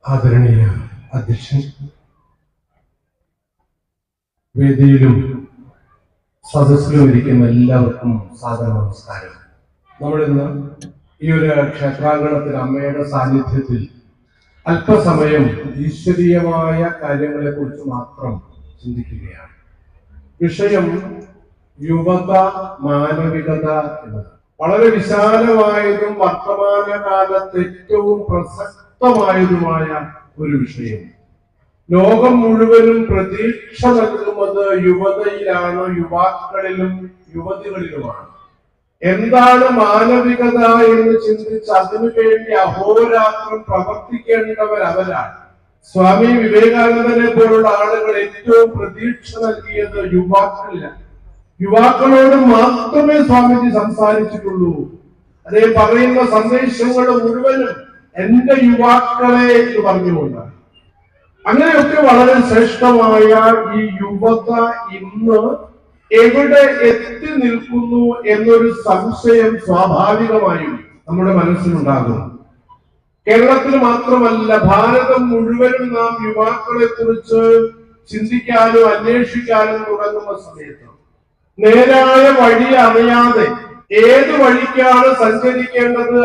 ആദരണീയ അധ്യക്ഷൻ, വേദിയിലും സദസ്സിലും ഇരിക്കുന്ന എല്ലാവർക്കും സാദര നമസ്കാരം. നമ്മളിന്ന് ഈ ഒരു ക്ഷേത്രാങ്കണത്തിൽ അമ്മയുടെ സാന്നിധ്യത്തിൽ അല്പസമയം ഈശ്വരീയമായ കാര്യങ്ങളെ കുറിച്ച് മാത്രം ചിന്തിക്കുകയാണ്. വിഷയം യുവത, മാനവികത എന്നത് വളരെ വിശാലമായതും വർത്തമാനകാലത്ത് ഏറ്റവും പ്രസക്തമായതുമായ ഒരു വിഷയം. ലോകം മുഴുവനും പ്രതീക്ഷ നൽകുന്നത് യുവതയിലാണ്, യുവാക്കളിലും യുവതികളിലുമാണ്. എന്താണ് മാനവികത എന്ന് ചിന്തിച്ച് അതിനുവേണ്ടി അഹോരാത്രം പ്രവർത്തിക്കേണ്ടവർ അവരാണ്. സ്വാമി വിവേകാനന്ദനെ പോലുള്ള ആളുകൾ ഏറ്റവും പ്രതീക്ഷ നൽകിയത് യുവാക്കളിലാണ്. യുവാക്കളോട് മാത്രമേ സ്വാമിജി സംസാരിച്ചിട്ടുള്ളൂ. അതേ പറയുന്ന സന്ദേശങ്ങൾ മുഴുവനും എന്റെ യുവാക്കളെ എന്ന് പറഞ്ഞുകൊണ്ടാണ്. അങ്ങനെയൊക്കെ വളരെ ശ്രേഷ്ഠമായ ഈ യുവത ഇന്ന് എവിടെ എത്തി നിൽക്കുന്നു എന്നൊരു സംശയം സ്വാഭാവികമായും നമ്മുടെ മനസ്സിലുണ്ടാകും. കേരളത്തിൽ മാത്രമല്ല, ഭാരതം മുഴുവനും നാം യുവാക്കളെ കുറിച്ച് ചിന്തിക്കാനും അന്വേഷിക്കാനും തുടങ്ങുന്ന സമയത്ത് നേരായ വഴി അറിയാതെ, ഏത് വഴിക്കാണ് സഞ്ചരിക്കേണ്ടത്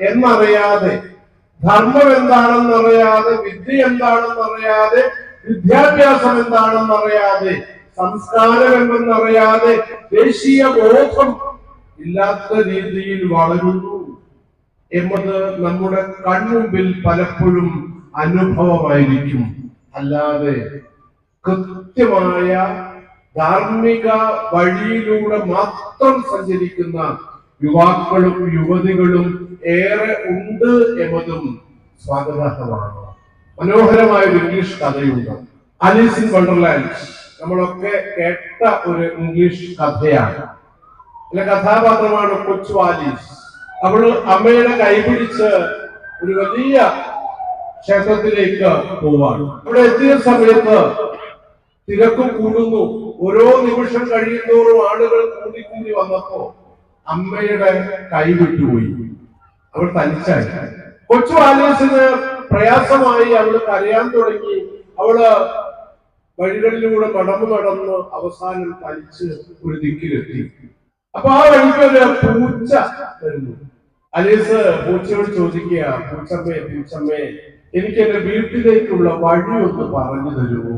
എന്നറിയാതെ, ധർമ്മം എന്താണെന്നറിയാതെ, വിദ്യ എന്താണെന്നറിയാതെ, വിദ്യാഭ്യാസം എന്താണെന്നറിയാതെ, സംസ്കാരം എന്തെന്നറിയാതെ, ദേശീയ ബോധം ഇല്ലാത്ത രീതിയിൽ വളരുന്നു എന്നത് നമ്മുടെ കൺമുമ്പിൽ പലപ്പോഴും അനുഭവമായിരിക്കും. അല്ലാതെ കൃത്യമായ ധാർമ്മിക വഴിയിലൂടെ മാത്രം സഞ്ചരിക്കുന്ന യുവാക്കളും യുവതികളും ഏറെ ഉണ്ട് എന്നതും സ്വാഗതാർഹമാണ്. മനോഹരമായ ഒരു ഇംഗ്ലീഷ് കഥയുണ്ട്, ആലീസ് ഇൻ വണ്ടർലാൻഡ്. നമ്മളൊക്കെ കേട്ട ഒരു ഇംഗ്ലീഷ് കഥയാണ്. അതിലെ കഥാപാത്രമാണ് കൊച്ചു ആലീസ്. അവള് അമ്മയുടെ കൈപിടിച്ച് ഒരു വലിയ ക്ഷേത്രത്തിലേക്ക് പോവാണ്. അവിടെ എത്തിയ സമയത്ത് തിരക്ക് കൂടുന്നു. ഓരോ നിമിഷം കഴിയുന്നോറും ആളുകൾ കൂടി വന്നപ്പോ അമ്മയുടെ കൈ വിട്ടുപോയി. അവൾ തനിച്ചായി. കൊച്ചു ആലീസിന് പ്രയാസമായി. അവള് കരയാൻ തുടങ്ങി. അവള് വഴികളിലൂടെ നടന്ന് അവസാനം തനിച്ച് ഒരു ദിക്കിലെത്തി. അപ്പൊ ആ വഴിക്ക് ഒരു പൂച്ച വരുന്നു. ആലീസ് പൂച്ചയോട് ചോദിക്കുക, പൂച്ചമ്മേ എനിക്ക് എന്റെ വീട്ടിലേക്കുള്ള വഴി ഒന്ന് പറഞ്ഞു തരുമോ?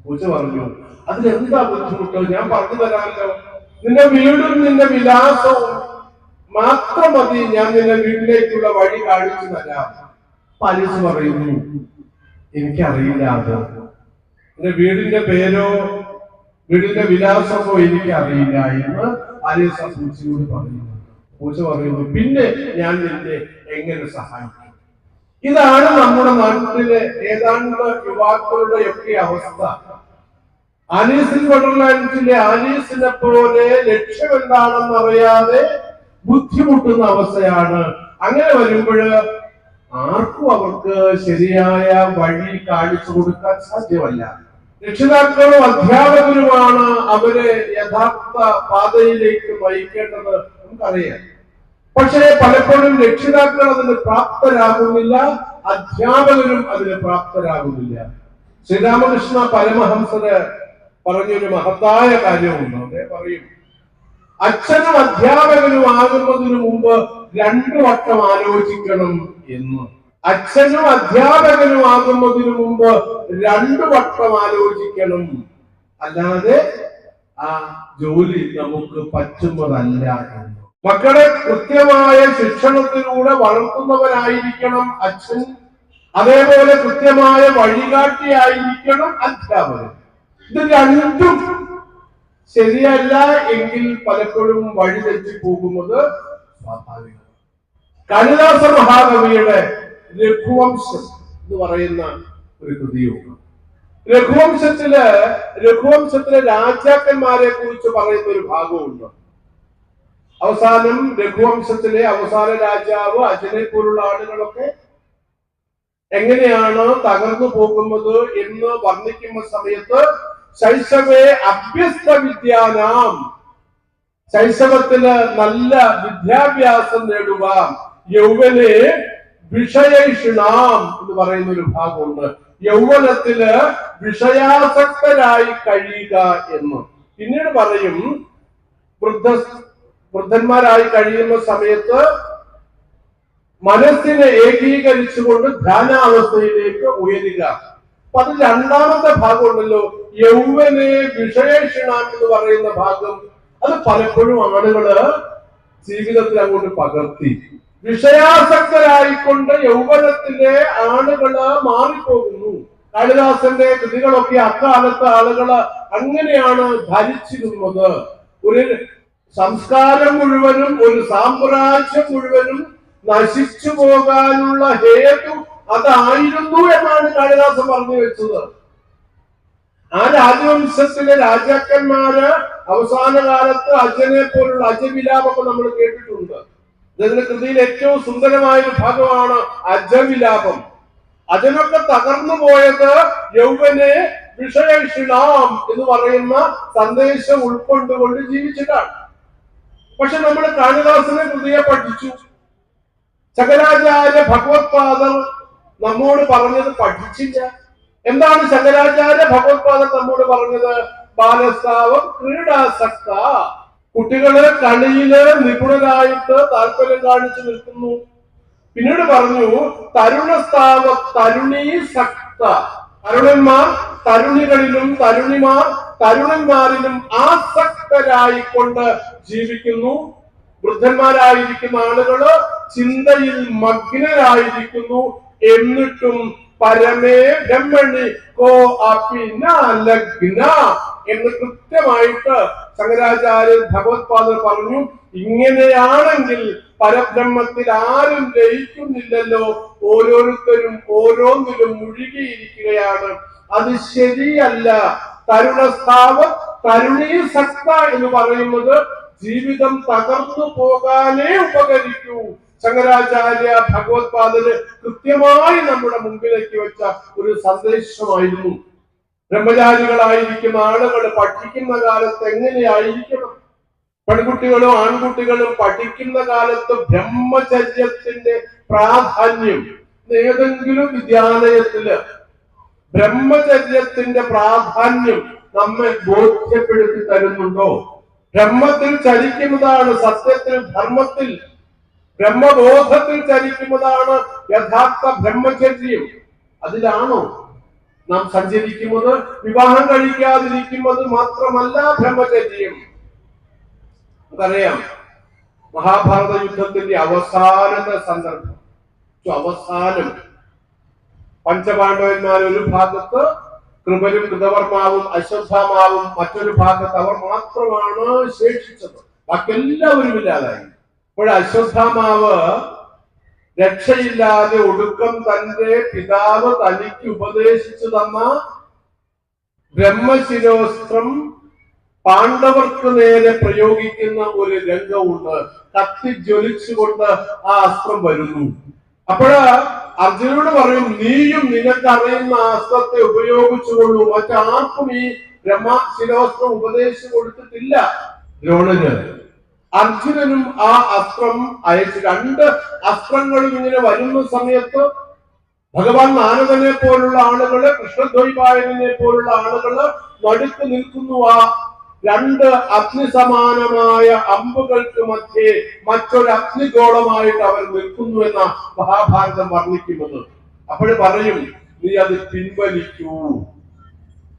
പൂച്ച പറഞ്ഞു, അതിലെന്താ ബുദ്ധിമുട്ടോ? ഞാൻ പറഞ്ഞു തരാമല്ലോ. നിന്റെ വീടും നിന്റെ വിലാസവും മാത്രം മതി, ഞാൻ നിന്റെ വീട്ടിലേക്കുള്ള വഴി കാണിച്ചു തരാം. ആലീസ് പറയുന്നു, എനിക്കറിയില്ല. അത് എന്റെ വീടിന്റെ പേരോ വീടിന്റെ വിലാസമോ എനിക്കറിയില്ല എന്ന് ആലീസ് പൂച്ചയോട് പറയുന്നു. പൂച്ച പറയുന്നു, പിന്നെ ഞാൻ നിന്നെ എങ്ങനെ സഹായിക്കും? ഇതാണ് നമ്മുടെ നാട്ടിലെ ഏതാണ്ട് യുവാക്കളുടെ ഒക്കെ അവസ്ഥ. ആലീസ് ഇൻ വണ്ടർലാൻഡിലെ ആലീസിനെ പോലെ ലക്ഷ്യം എന്താണെന്ന് അറിയാതെ ബുദ്ധിമുട്ടുന്ന അവസ്ഥയാണ്. അങ്ങനെ വരുമ്പോൾ ആർക്കും അവർക്ക് ശരിയായ വഴി കാണിച്ചു കൊടുക്കാൻ സാധ്യമല്ല. രക്ഷിതാക്കളും അധ്യാപകരുമാണ് അവരെ യഥാർത്ഥ പാതയിലേക്ക് നയിക്കേണ്ടത്, നമുക്കറിയാം. പക്ഷേ പലപ്പോഴും രക്ഷിതാക്കൾ അതിന് പ്രാപ്തരാകുന്നില്ല, അധ്യാപകരും അതിന് പ്രാപ്തരാകുന്നില്ല. ശ്രീരാമകൃഷ്ണ പരമഹംസര് പറഞ്ഞൊരു മഹത്തായ കാര്യമുണ്ട്. അതേ പറയും, അച്ഛനും അധ്യാപകനും ആകുന്നതിന് മുമ്പ് 2 വട്ടം ആലോചിക്കണം എന്ന്. അച്ഛനും അധ്യാപകനും ആകുന്നതിന് മുമ്പ് 2 വട്ടം ആലോചിക്കണം, അല്ലാതെ ആ ജോലി നമുക്ക് പറ്റുന്നതല്ല എന്ന്. മക്കളെ കൃത്യമായ ശിക്ഷണത്തിലൂടെ വളർത്തുന്നവരായിരിക്കണം അച്ഛൻ. അതേപോലെ കൃത്യമായ വഴികാട്ടിയായിരിക്കണം അധ്യാപകൻ. ഇത് രണ്ടും ശരിയല്ല എങ്കിൽ പലപ്പോഴും വഴി തെറ്റി പോകുന്നത് സ്വാഭാവികം. കാളിദാസ മഹാകവിയുടെ രഘുവംശം എന്ന് പറയുന്ന ഒരു കൃതിയുണ്ട്. രഘുവംശത്തിലെ രാജാക്കന്മാരെ കുറിച്ച് പറയുന്ന ഒരു ഭാഗമുണ്ട്. അവസാനം രഘുവംശത്തിലെ അവസാന രാജാവ് അജനെ പോലുള്ള ആളുകളൊക്കെ എങ്ങനെയാണ് തകർന്നു പോകുന്നത് എന്ന് വർണ്ണിക്കുന്ന സമയത്ത് ശൈശവേ അഭ്യസ്ത വിദ്യാനാം, ശൈശവത്തില് നല്ല വിദ്യാഭ്യാസം നേടുക, യൗവനെ വിഷയേഷിണാം എന്ന് പറയുന്ന ഒരു ഭാഗമുണ്ട്. യൗവനത്തില് വിഷയാസക്തരായി കഴിയുക എന്ന്. പിന്നീട് പറയും വൃദ്ധന്മാരായി കഴിയുന്ന സമയത്ത് മനസ്സിനെ ഏകീകരിച്ചുകൊണ്ട് ധ്യാനാവസ്ഥയിലേക്ക് ഉയരുക. അപ്പൊ അത് രണ്ടാമത്തെ ഭാഗം ഉണ്ടല്ലോ, യൗവനെ വിഷയേഷിണാം എന്ന് പറയുന്ന ഭാഗം. അത് പലപ്പോഴും ആളുകള് ജീവിതത്തിൽ അങ്ങോട്ട് പകർത്തി. വിഷയാസക്തരായിക്കൊണ്ട് യൗവനത്തിലെ ആളുകള് മാറിപ്പോകുന്നു. കാളിദാസന്റെ കൃതികളൊക്കെ അക്കാലത്തെ ആളുകള് അങ്ങനെയാണ് ധരിച്ചിരുന്നത്. ഒരു സംസ്കാരം മുഴുവനും, ഒരു സാമ്രാജ്യം മുഴുവനും നശിച്ചു പോകാനുള്ള ഹേതു അതായിരുന്നു എന്നാണ് കാളിദാസൻ പറഞ്ഞു വെച്ചത്. ആ രാജവംശത്തിലെ രാജാക്കന്മാര് അവസാന കാലത്ത് അജനെ പോലുള്ള അജവിലാപമൊക്കെ നമ്മൾ കേട്ടിട്ടുണ്ട്. ഇതിന്റെ കൃതിയിൽ ഏറ്റവും സുന്ദരമായ ഒരു ഭാഗമാണ് അജവിലാപം. അജനൊക്കെ തകർന്നു പോയത് യൗവനെ വിഷയേഷിണാം എന്ന് പറയുന്ന സന്ദേശം ഉൾക്കൊണ്ടുകൊണ്ട് ജീവിച്ചിട്ടാണ്. പക്ഷെ നമ്മൾ കാളിദാസനെ കൃതിയെ പഠിച്ചു. ശങ്കരാചാര്യ ഭഗവത്പാദർ നമ്മോട് പറഞ്ഞത് പഠിച്ചില്ല. എന്താണ് ശങ്കരാചാര്യ ഭഗവത്പാദർ നമ്മോട് പറഞ്ഞത്? ബാലസ്താവം ക്രീഡാസക്ത. കുട്ടികള് കളിയില് നിപുണരായിട്ട് താല്പര്യം കാണിച്ചു നിൽക്കുന്നു. പിന്നീട് പറഞ്ഞു തരുണസ്താവ തരുണീ സക്ത. തരുണന്മാർ തരുണികളിലും തരുണിമാർ തരുണന്മാരിലും ആസക്തരായിക്കൊണ്ട് ജീവിക്കുന്നു. വൃദ്ധന്മാരായിരിക്കുന്ന ആളുകള് ചിന്തയിൽ മഗ്നരായിരിക്കുന്നു. എന്നിട്ടും പരമേ ബ്രഹ്മണി കോ അപിന ലഗ്ന എന്ന് കൃത്യമായിട്ട് ശങ്കരാചാര്യൻ ഭഗവത്പാദർ പറഞ്ഞു. ഇങ്ങനെയാണെങ്കിൽ പരബ്രഹ്മത്തിൽ ആരും ലയിക്കുന്നില്ലല്ലോ, ഓരോരുത്തരും ഓരോന്നിലും മുഴുകിയിരിക്കുകയാണ്. അത് ശരിയല്ല. തരുണസ്ഥാവ തരുണീ സക്ത എന്ന് പറയുന്നത് ജീവിതം തകർന്നു പോകാനേ ഉപകരിക്കൂ. ശങ്കരാചാര്യ ഭഗവത്പാദര് കൃത്യമായി നമ്മുടെ മുമ്പിലേക്ക് വെച്ച ഒരു സന്ദേശമായിരുന്നു. ബ്രഹ്മചാരികളായിരിക്കുന്ന ആളുകൾ പഠിക്കുന്ന കാലത്ത് എങ്ങനെയായിരിക്കണം? പെൺകുട്ടികളും ആൺകുട്ടികളും പഠിക്കുന്ന കാലത്ത് ബ്രഹ്മചര്യത്തിന്റെ പ്രാധാന്യം, ഏതെങ്കിലും വിദ്യാലയത്തില് ബ്രഹ്മചര്യത്തിന്റെ പ്രാധാന്യം നമ്മെ ബോധ്യപ്പെടുത്തി തരുന്നുണ്ടോ? ബ്രഹ്മത്തിൽ ചലിക്കുന്നതാണ് സത്യത്തിൽ, ധർമ്മത്തിൽ, ബ്രഹ്മബോധത്തിൽ ചലിക്കുന്നതാണ് യഥാർത്ഥ ബ്രഹ്മചര്യം. അതിലാണോ നാം സഞ്ചരിക്കുന്നത്? വിവാഹം കഴിക്കാതിരിക്കുന്നത് മാത്രമല്ല ബ്രഹ്മചര്യം. നമുക്കറിയാം, മഹാഭാരത യുദ്ധത്തിന്റെ അവസാനത്തെ സന്ദർഭം, അവസാനം പഞ്ചപാണ്ഡവന്മാർ ഒരു ഭാഗത്ത്, കൃപരും കൃതവർമാവും അശ്വത്ഥാമാവും മറ്റൊരു ഭാഗത്ത്. അവർ മാത്രമാണ് ശേഷിച്ചത്, ബാക്കി എല്ലാവരും ഇല്ലാതായി. അപ്പോൾ അശ്വത്ഥാമാവ് രക്ഷയില്ലാതെ ഒടുക്കം തന്റെ പിതാവ് തനിക്ക് ഉപദേശിച്ചു തന്ന ബ്രഹ്മശിരോസ്ത്രം പാണ്ഡവർക്ക് നേരെ പ്രയോഗിക്കുന്ന ഒരു രംഗമുണ്ട്. കത്തി ജ്വലിച്ചുകൊണ്ട് ആ അസ്ത്രം വരുന്നു. അപ്പോഴ് അർജുനോട് പറയും, നീയും നിനക്കറിയുന്ന അസ്ത്രത്തെ ഉപയോഗിച്ചുകൊള്ളൂ, മറ്റാർക്കും ഈ ബ്രഹ്മശിരോസ്ത്രം ഉപദേശിച്ചു കൊടുത്തിട്ടില്ല. ദ്രോണന്, അർജുനനും ആ അസ്ത്രം അയച്ചു. രണ്ട് അസ്ത്രങ്ങളും ഇങ്ങനെ വരുന്ന സമയത്ത് ഭഗവാൻ നാരദനെ പോലുള്ള ആളുകള്, കൃഷ്ണദ്വൈപായനെ പോലുള്ള ആളുകള് നടുക്ക് നിൽക്കുന്നു. ആ രണ്ട് അഗ്നിസമാനമായ അമ്പുകൾക്ക് മധ്യേ മറ്റൊരു അഗ്നിഗോളമായിട്ട് അവർ നിൽക്കുന്നു എന്ന മഹാഭാരതം വർണ്ണിക്കുന്നത്. അപ്പോൾ പറയും, നീ അത് പിൻവലിക്കൂ,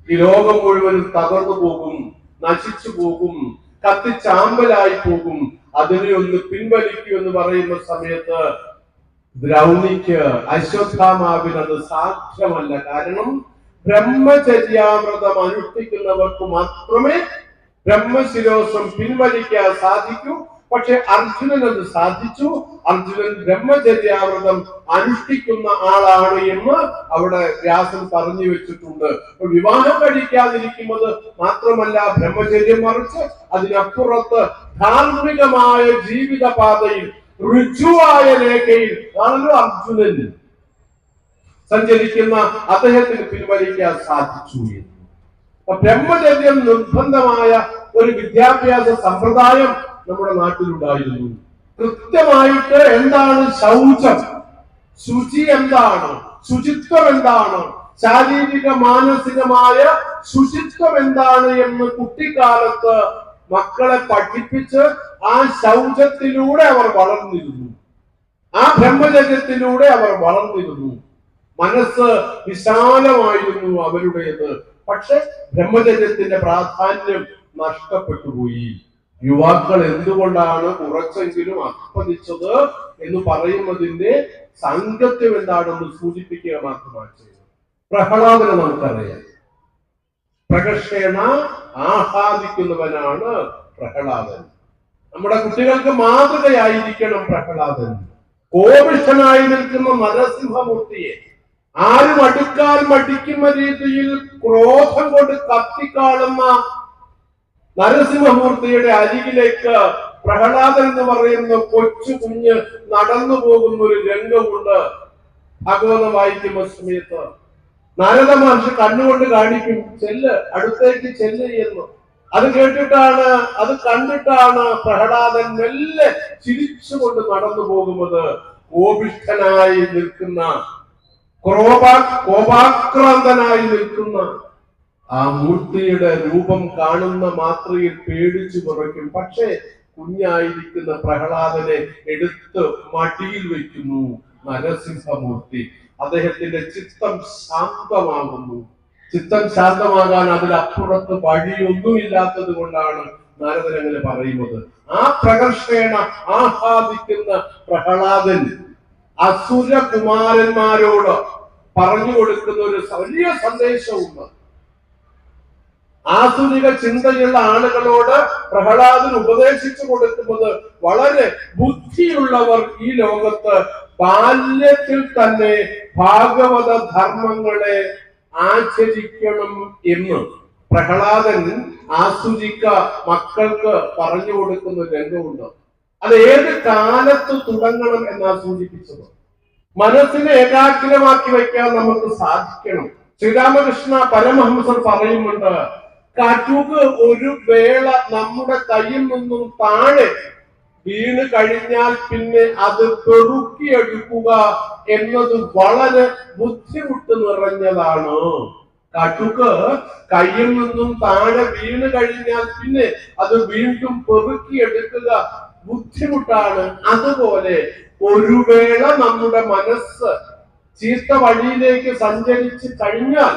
ഈ ലോകം മുഴുവനും തകർന്നു പോകും, നശിച്ചു പോകും, കത്തിച്ചാമ്പലായി പോകും, അതിനെ ഒന്ന് പിൻവലിക്കൂ എന്ന് പറയുന്ന സമയത്ത് ദ്രൗണിക്ക്, അശ്വത്ഥാമാവിന് അത് സാധ്യമല്ല. കാരണം ബ്രഹ്മചര്യാമൃതം അനുഷ്ഠിക്കുന്നവർക്ക് മാത്രമേ ബ്രഹ്മശിരോസം പിൻവലിക്കാൻ സാധിക്കൂ. പക്ഷെ അർജുനൻ അത് സാധിച്ചു. അർജുനൻ ബ്രഹ്മചര്യാമൃതം അനുഷ്ഠിക്കുന്ന ആളാണ് എന്ന് അവിടെ വ്യാസൻ പറഞ്ഞു വെച്ചിട്ടുണ്ട്. വിവാഹം കഴിക്കാതിരിക്കുന്നത് മാത്രമല്ല ബ്രഹ്മചര്യം, മറിച്ച് അതിനപ്പുറത്ത് ധാർമ്മികമായ ജീവിത പാതയിൽ, ഋജുവായ രേഖയിൽ ആണല്ലോ അർജുനൻ സഞ്ചരിക്കുന്ന അദ്ദേഹത്തിന് പിൻവലിക്കാൻ സാധിച്ചു എന്ന്. ബ്രഹ്മചര്യം നിർബന്ധമായ ഒരു വിദ്യാഭ്യാസ സമ്പ്രദായം നമ്മുടെ നാട്ടിലുണ്ടായിരുന്നു. കൃത്യമായിട്ട് എന്താണ് ശൗചം, ശുചി എന്താണ്, ശുചിത്വം എന്താണ്, ശാരീരിക മാനസികമായ ശുചിത്വം എന്താണ് എന്ന് കുട്ടിക്കാലത്ത് മക്കളെ പഠിപ്പിച്ച് ആ ശൗചത്തിലൂടെ അവർ വളർന്നിരുന്നു, ആ ബ്രഹ്മചര്യത്തിലൂടെ അവർ വളർന്നിരുന്നു. മനസ്സ് വിശാലമായിരുന്നു അവരുടേത്. പക്ഷെ ബ്രഹ്മചര്യത്തിന്റെ പ്രാധാന്യം നഷ്ടപ്പെട്ടുപോയി. യുവാക്കൾ എന്തുകൊണ്ടാണ് കുറച്ചെങ്കിലും അധപ്പതിച്ചത് എന്ന് പറയുന്നതിന്റെ സാങ്കത്യം എന്താണെന്ന് സൂചിപ്പിക്കുക മാത്രമാണ് ചെയ്യുന്നത്. പ്രഹ്ലാദനെ നമുക്കറിയാം. പ്രകർഷേണ ആഹ്ലാദിക്കുന്നവനാണ് പ്രഹ്ലാദൻ. നമ്മുടെ കുട്ടികൾക്ക് മാതൃകയായിരിക്കണം പ്രഹ്ലാദൻ. കോപിഷ്ഠനായി നിൽക്കുന്ന നരസിംഹമൂർത്തിയെ ആരും അടുക്കാൻ മടിക്കുന്ന രീതിയിൽ ക്രോധം കൊണ്ട് കത്തിക്കാളുന്ന നരസിംഹമൂർത്തിയുടെ അരികിലേക്ക് പ്രഹ്ലാദൻ എന്ന് പറയുന്ന കൊച്ചു കുഞ്ഞ് നടന്നു പോകുന്ന ഒരു രംഗമുണ്ട്. ഭാഗവതം വായിക്കുന്ന സമയത്ത് നാരദ മഹർഷി കണ്ണുകൊണ്ട് കാണിക്കും, ചെല്ല്, അടുത്തേക്ക് ചെല്ല് എന്ന്. അത് കേട്ടിട്ടാണ്, അത് കണ്ടിട്ടാണ് പ്രഹ്ലാദൻ മെല്ലെ ചിരിച്ചുകൊണ്ട് നടന്നു പോകുന്നത്. കോപിഷ്ഠനായി നിൽക്കുന്ന, കോപാക്രാന്തനായി നിൽക്കുന്ന ആ മൂർത്തിയുടെ രൂപം കാണുന്ന മാത്രയിൽ പേടിച്ചു കുറയ്ക്കും. പക്ഷേ കുഞ്ഞായിരിക്കുന്ന പ്രഹ്ലാദനെ എടുത്ത് മടിയിൽ വെക്കുന്നു നരസിംഹമൂർത്തി. അദ്ദേഹത്തിന്റെ ചിത്തം ശാന്തമാകുന്നു. ചിത്തം ശാന്തമാകാൻ അതിലപ്പുറത്ത് വഴിയൊന്നുമില്ലാത്തത് കൊണ്ടാണ് നാരദൻ അങ്ങനെ പറയുന്നത്. ആ പ്രകർഷേണ ആഹ്ലാദിക്കുന്ന പ്രഹ്ലാദൻ അസുരകുമാരന്മാരോട് പറഞ്ഞു കൊടുക്കുന്ന ഒരു വലിയ സന്ദേശവുണ്ട്. ആധുനിക ചിന്തയുള്ള ആളുകളോട് പ്രഹ്ലാദൻ ഉപദേശിച്ചു കൊടുക്കുന്നത് വളരെ ബുദ്ധിയുള്ളവർ ഈ ലോകത്ത് ബാല്യത്തിൽ തന്നെ ഭാഗവത ധർമ്മങ്ങളെ ആചരിക്കണം എന്ന് പ്രഹ്ലാദൻ ആസുരിക്ക മക്കൾക്ക് പറഞ്ഞു കൊടുക്കുന്ന രംഗമുണ്ട്. അത് ഏത് കാലത്ത് തുടങ്ങണം എന്നാ സൂചിപ്പിച്ചത്. മനസ്സിനെ ഏകാഗ്രമാക്കി വയ്ക്കാൻ നമുക്ക് സാധിക്കണം. ശ്രീരാമകൃഷ്ണ പരമഹംസർ പറയുന്നുണ്ട്, കാറ്റുക ഒരു വേള നമ്മുടെ കയ്യിൽ നിന്നും താഴെ വീണ് കഴിഞ്ഞാൽ പിന്നെ അത് പെറുക്കിയെടുക്കുക എന്നത് വളരെ ബുദ്ധിമുട്ട് നിറഞ്ഞതാണ്. കാട്ടുക കയ്യിൽ നിന്നും താഴെ വീണ് കഴിഞ്ഞാൽ പിന്നെ അത് വീണ്ടും പെറുക്കിയെടുക്കുക ബുദ്ധിമുട്ടാണ്. അതുപോലെ ഒരു വേള നമ്മുടെ മനസ്സ് ചീത്ത വഴിയിലേക്ക് സഞ്ചരിച്ച് കഴിഞ്ഞാൽ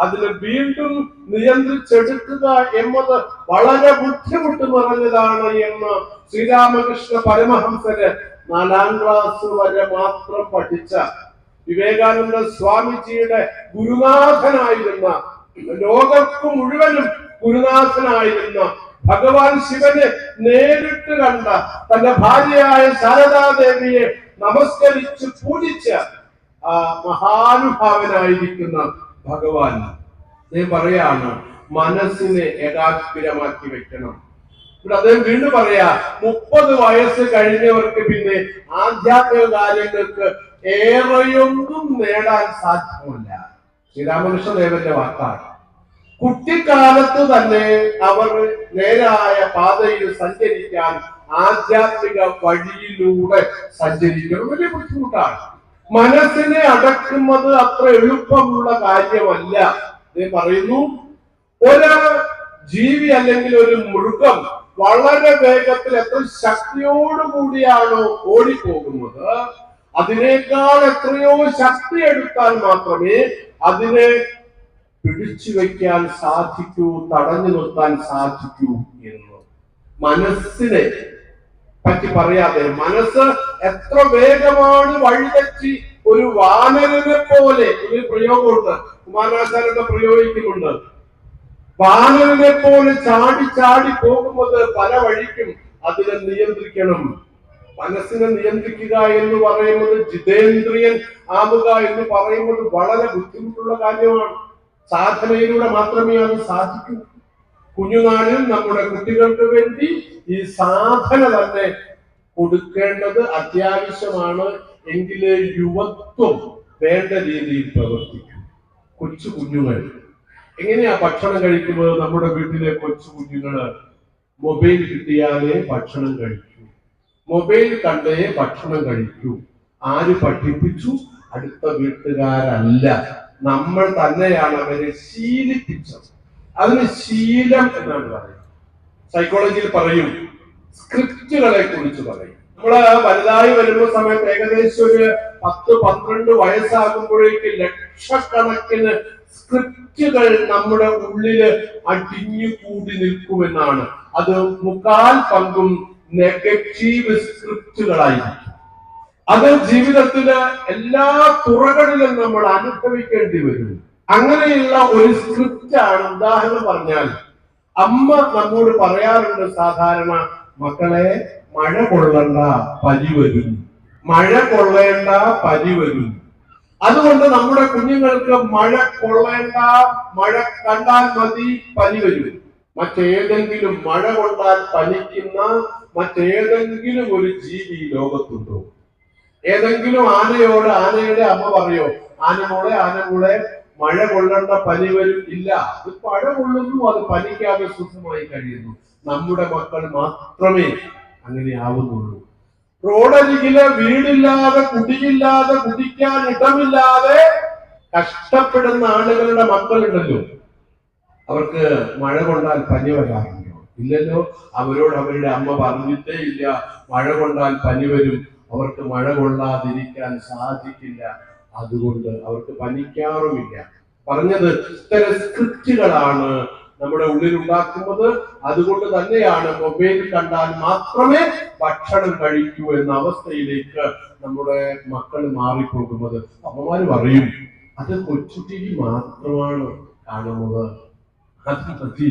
അതിന് വീണ്ടും നിയന്ത്രിച്ചെടുക്കുക എന്നത് വളരെ ബുദ്ധിമുട്ട് നിറഞ്ഞതാണ് എന്ന് ശ്രീരാമകൃഷ്ണ പരമഹംസര് 4ാം ക്ലാസ് വരെ മാത്രം പഠിച്ച വിവേകാനന്ദ സ്വാമിജിയുടെ ഗുരുനാഥനായിരുന്ന, ലോകർക്ക് മുഴുവനും ഗുരുനാഥനായിരുന്ന, ഭഗവാൻ ശിവനെ നേരിട്ട് കണ്ട, തന്റെ ഭാര്യയായ ശാരദാദേവിയെ നമസ്കരിച്ച് പൂജിച്ച ആ മഹാനുഭാവനായിരിക്കുന്ന ഭഗവാൻ പറയാണ് മനസ്സിനെ ഏകാഗ്രമാക്കി വെക്കണം. ഇവിടെ അദ്ദേഹം വീണ്ടും പറയാ 30 വയസ്സ് കഴിഞ്ഞവർക്ക് പിന്നെ ആധ്യാത്മിക കാര്യങ്ങൾക്ക് ഏറെയൊന്നും നേടാൻ സാധ്യമല്ല. ശ്രീരാമകൃഷ്ണദേവന്റെ വാക്കാണ്. കുട്ടിക്കാലത്ത് തന്നെ അവർ നേരായ പാതയിൽ സഞ്ചരിക്കാൻ, ആധ്യാത്മിക വഴിയിലൂടെ സഞ്ചരിക്കണം. വലിയ ബുദ്ധിമുട്ടാണ്. മനസ്സിനെ അടക്കുന്നത് അത്ര എളുപ്പമുള്ള കാര്യമല്ല. പറയുന്നു, ഒരു ജീവി അല്ലെങ്കിൽ ഒരു മൃഗം വളരെ വേഗത്തിൽ എത്ര ശക്തിയോടുകൂടിയാണോ ഓടിപ്പോകുന്നത്, അതിനേക്കാൾ എത്രയോ ശക്തി എടുത്താൽ മാത്രമേ അതിനെ പിടിച്ചു വെക്കാൻ സാധിക്കൂ, തടഞ്ഞു നിർത്താൻ സാധിക്കൂ എന്ന്. മനസ്സിനെ പറ്റി പറയാതെ, മനസ്സ് എത്ര വേഗമാണ് വഴിതെറ്റി ഒരു വാനരനെ പോലെ, ഒരു പ്രയോഗമുണ്ട്, കുമാരനാശാനൊക്കെ പ്രയോഗിക്കുന്നുണ്ട്, വാനരനെ പോലെ ചാടി ചാടി പോകുന്നത് പല വഴിക്കും. അതിനെ നിയന്ത്രിക്കണം. മനസ്സിനെ നിയന്ത്രിക്കുക എന്ന് പറയുന്നത്, ജിതേന്ദ്രിയൻ ആവുക എന്ന് പറയുന്നത് വളരെ ബുദ്ധിമുട്ടുള്ള കാര്യമാണ്. സാധനയിലൂടെ മാത്രമേ അത് സാധിക്കൂ. കുഞ്ഞുനാളിൽ നമ്മുടെ കുട്ടികൾക്ക് വേണ്ടി ഈ സാധന തന്നെ കൊടുക്കേണ്ടത് അത്യാവശ്യമാണ്. എങ്കിലേ യുവത്വം വേണ്ട രീതിയിൽ പ്രവർത്തിക്കും. കൊച്ചു കുഞ്ഞുങ്ങൾ എങ്ങനെയാ ഭക്ഷണം കഴിക്കുന്നത്? നമ്മുടെ വീട്ടിലെ കൊച്ചു കുഞ്ഞുങ്ങള് മൊബൈൽ കിട്ടിയാലേ ഭക്ഷണം കഴിക്കൂ, മൊബൈൽ കണ്ടേ ഭക്ഷണം കഴിക്കൂ. ആര് പഠിപ്പിച്ചു? അടുത്ത വീട്ടുകാരല്ല, നമ്മൾ തന്നെയാണ് അവരെ ശീലിപ്പിച്ചത്. അതിന് ശീലം എന്നാണ് പറയുന്നത്. സൈക്കോളജിയിൽ പറയും, സ്ക്രിപ്റ്റുകളെ കുറിച്ച് പറയും. നമ്മള് വലുതായി വരുന്ന സമയത്ത് ഏകദേശം ഒരു 10-12 വയസ്സാകുമ്പോഴേക്ക് ലക്ഷക്കണക്കിന് സ്ക്രിപ്റ്റുകൾ നമ്മുടെ ഉള്ളില് അടിഞ്ഞു കൂടി നിൽക്കുമെന്നാണ്. അത് 3/4 നെഗറ്റീവ് സ്ക്രിപ്റ്റുകളായിരിക്കും. അത് ജീവിതത്തില് എല്ലാ തുറകളിലും നമ്മൾ അനുഭവിക്കേണ്ടി വരും. അങ്ങനെയുള്ള ഒരു സ്ക്രിപ്റ്റാണ്. ഉദാഹരണം പറഞ്ഞാൽ, അമ്മ നമ്മോട് പറയാറുണ്ട് സാധാരണ, മക്കളെ മഴ കൊള്ളണ്ട പനി വരും, മഴ കൊള്ളേണ്ട പനി വരും. അതുകൊണ്ട് നമ്മുടെ കുഞ്ഞുങ്ങൾക്ക് മഴ കൊള്ളേണ്ട, മഴ കണ്ടാൽ മതി പനി വരും. മറ്റേതെങ്കിലും മഴ കൊണ്ടാൽ പനിക്കുന്ന മറ്റേതെങ്കിലും ഒരു ജീവി ലോകത്തുണ്ടോ? ഏതെങ്കിലും ആനയോട് ആനയുടെ അമ്മ പറയോ, ആനമോളെ മഴ കൊള്ളേണ്ട പനി വരും? ഇല്ല. അത് മഴ കൊള്ളുന്നു, അത് പനിക്കാതെ സുഖമായി കഴിയുന്നു. നമ്മുടെ മക്കൾ മാത്രമേ അങ്ങനെ ആവുന്നുള്ളൂ. റോഡരികില് വീടില്ലാതെ, കുടിയില്ലാതെ, കുടിക്കാൻ ഇടമില്ലാതെ കഷ്ടപ്പെടുന്ന ആളുകളുടെ മക്കളുണ്ടല്ലോ, അവർക്ക് മഴ കൊണ്ടാൽ പനി വരാറുണ്ടോ? ഇല്ലല്ലോ. അവരോട് അവരുടെ അമ്മ പറഞ്ഞിട്ടേ ഇല്ല മഴ കൊണ്ടാൽ പനി വരും. അവർക്ക് മഴ കൊള്ളാതിരിക്കാൻ സാധിക്കില്ല, അതുകൊണ്ട് അവർക്ക് പനിക്കാറുമില്ല. പറഞ്ഞത് ഇത്തരം സ്ക്രിപ്റ്റുകളാണ് നമ്മുടെ ഉള്ളിൽ ഉണ്ടാക്കുന്നത്. അതുകൊണ്ട് തന്നെയാണ് മൊബൈൽ കണ്ടാൽ മാത്രമേ ഭക്ഷണം കഴിക്കൂ എന്ന അവസ്ഥയിലേക്ക് നമ്മുടെ മക്കൾ മാറിപ്പോകുന്നത്. അമ്മമാര് പറയും, അത് കൊച്ചു ടിവി മാത്രമാണ് കാണുന്നത്, അത് മതി,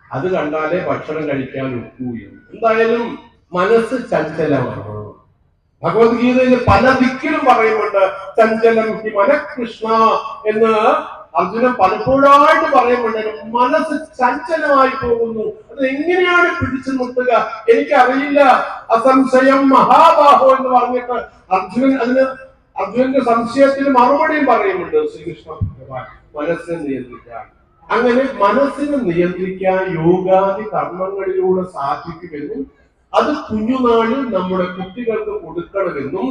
അത് കണ്ടാലേ ഭക്ഷണം കഴിക്കാൻ ഒക്കൂ എന്ന്. എന്തായാലും മനസ്സ് ചഞ്ചലമാണ്. ഭഗവത്ഗീതയിൽ പല ദിക്കിലും പറയുന്നുണ്ട്, ചഞ്ചലം ഹി മനഃകൃഷ്ണ എന്ന് അർജുനൻ പലപ്പോഴായിട്ട് പറയുന്നുണ്ട്. മനസ്സ് ചഞ്ചലമായി പോകുന്നു, അത് എങ്ങനെയാണ് പിടിച്ചു നിർത്തുക? എനിക്കറിയില്ല. അസംശയം മഹാബാഹോ എന്ന് പറഞ്ഞിട്ട് അർജുനന്റെ സംശയത്തിന് മറുപടിയും പറയുന്നുണ്ട് ശ്രീകൃഷ്ണ ഭഗവാൻ. മനസ്സിനെ നിയന്ത്രിക്കാൻ, അങ്ങനെ മനസ്സിനെ നിയന്ത്രിക്കാൻ യോഗാദി കർമ്മങ്ങളിലൂടെ സാധിക്കുമെന്നും അത് കുഞ്ഞുനാളിൽ നമ്മുടെ കുട്ടികൾക്ക് കൊടുക്കണമെന്നും,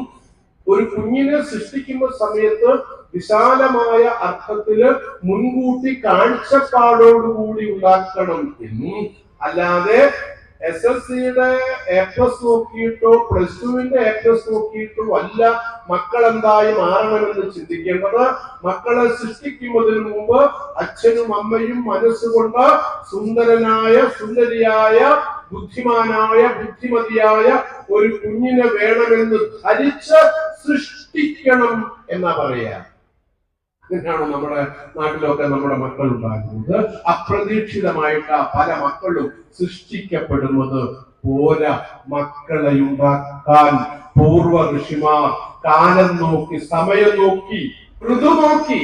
ഒരു കുഞ്ഞിനെ സൃഷ്ടിക്കുന്ന സമയത്ത് വിശാലമായ അർത്ഥത്തില് മുൻകൂട്ടി കാഴ്ചപ്പാടോടുകൂടി ഉണ്ടാക്കണം എന്നും, അല്ലാതെ SSLCയുടെ A+ നോക്കിയിട്ടോ +2ന്റെ A+ നോക്കിയിട്ടോ അല്ല മക്കൾ എന്തായി മാറണമെന്ന് ചിന്തിക്കേണ്ടത്. മക്കളെ സൃഷ്ടിക്കുന്നതിന് മുമ്പ് അച്ഛനും അമ്മയും മനസ്സുകൊണ്ട് സുന്ദരനായ, സുന്ദരിയായ, ബുദ്ധിമാനായ, ബുദ്ധിമതിയായ ഒരു കുഞ്ഞിനെ വേണമെന്ന് ധരിച്ച് സൃഷ്ടിക്കണം എന്നാ പറയാ. ഇങ്ങനെയാണ് നമ്മുടെ നാട്ടിലൊക്കെ നമ്മുടെ മക്കൾ ഉണ്ടാകുന്നത്. അപ്രതീക്ഷിതമായിട്ട് പല മക്കളും സൃഷ്ടിക്കപ്പെടുന്നത് പോരാ. മക്കളെ ഉണ്ടാക്കാൻ പൂർവ ഋഷിമാർ കാലം നോക്കി, സമയം നോക്കി, ഋതു നോക്കി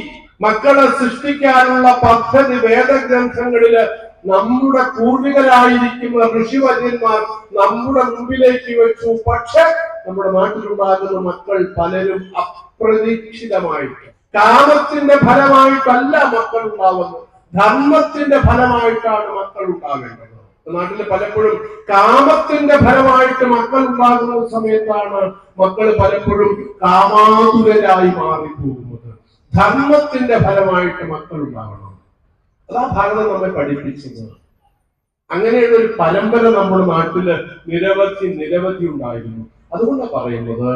മക്കളെ സൃഷ്ടിക്കാനുള്ള പദ്ധതി വേദഗ്രന്ഥങ്ങളില് നമ്മുടെ പൂർവികരായിരിക്കുന്ന ഋഷിവര്യന്മാർ നമ്മുടെ മുമ്പിലേക്ക് വെച്ചു. പക്ഷെ നമ്മുടെ നാട്ടിലുണ്ടാകുന്ന മക്കൾ പലരും അപ്രതീക്ഷിതമായിട്ട്, കാമത്തിന്റെ ഫലമായിട്ടല്ല മക്കൾ ഉണ്ടാവുന്നത്, ധർമ്മത്തിന്റെ ഫലമായിട്ടാണ് മക്കൾ ഉണ്ടാവേണ്ടത്. നാട്ടില് പലപ്പോഴും കാമത്തിന്റെ ഫലമായിട്ട് മക്കൾ ഉണ്ടാകുന്ന സമയത്താണ് മക്കൾ പലപ്പോഴും കാമാതുരരായി മാറിപ്പോകുന്നത്. ധർമ്മത്തിന്റെ ഫലമായിട്ട് മക്കൾ ഉണ്ടാവണം. അതാ ഭാരതം നമ്മെ പഠിപ്പിച്ചത്. അങ്ങനെയുള്ള ഒരു പരമ്പര നമ്മുടെ നാട്ടില് നിരവധി ഉണ്ടായിരുന്നു. അതുകൊണ്ട് പറയുന്നത്,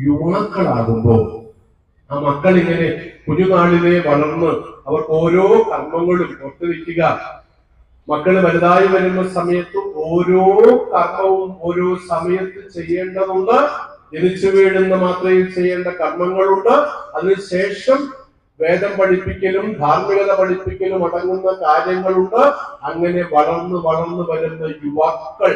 യുവാക്കളാകുമ്പോ ആ മക്കൾ ഇങ്ങനെ കുഞ്ഞുനാളിലെ വളർന്ന് അവർക്ക് ഓരോ കർമ്മങ്ങളും ഓർത്തിരിക്കുക. മക്കള് വലുതായി വരുന്ന സമയത്ത് ഓരോ കർമ്മവും ഓരോ സമയത്ത് ചെയ്യേണ്ടതുണ്ട്. ജനിച്ചു വീഴുന്ന മാത്രയിൽ ചെയ്യേണ്ട കർമ്മങ്ങളുണ്ട്. അതിനുശേഷം വേദം പഠിപ്പിക്കലും ധാർമ്മികത പഠിപ്പിക്കലും അടങ്ങുന്ന കാര്യങ്ങളുണ്ട്. അങ്ങനെ വളർന്നു വരുന്ന യുവാക്കൾ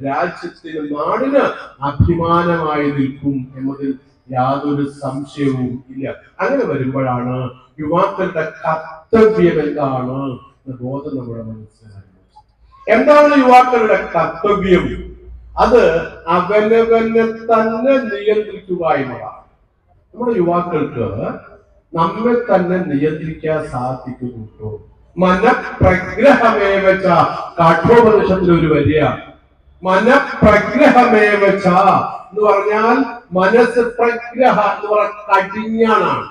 രാജ്യത്തിന്, നാടിന് അഭിമാനമായി നിൽക്കും എന്നതിൽ യാതൊരു സംശയവും ഇല്ല. അങ്ങനെ വരുമ്പോഴാണ് യുവാക്കളുടെ കർത്തവ്യം എന്താണ് ബോധം നമ്മുടെ മനസ്സിലാകുന്നത്. എന്താണ് യുവാക്കളുടെ കർത്തവ്യം? അത് അവനവനെ തന്നെ നിയന്ത്രിക്കുക എന്നതാണ്. നമ്മുടെ യുവാക്കൾക്ക് നമ്മെ തന്നെ നിയന്ത്രിക്കാൻ സാധിക്കുന്നുണ്ടോ? മനഃപ്രഗ്രഹമേവച്ച കാഠ്യോപനിഷത്തിൽ ഒരു വരിയാണ്. മനഃപ്രഗ്രഹമേവച എന്ന് പറഞ്ഞാൽ മനസ്സ് പ്രഗ്രഹ എന്ന് പറഞ്ഞ കടിഞ്ഞാണാണ്.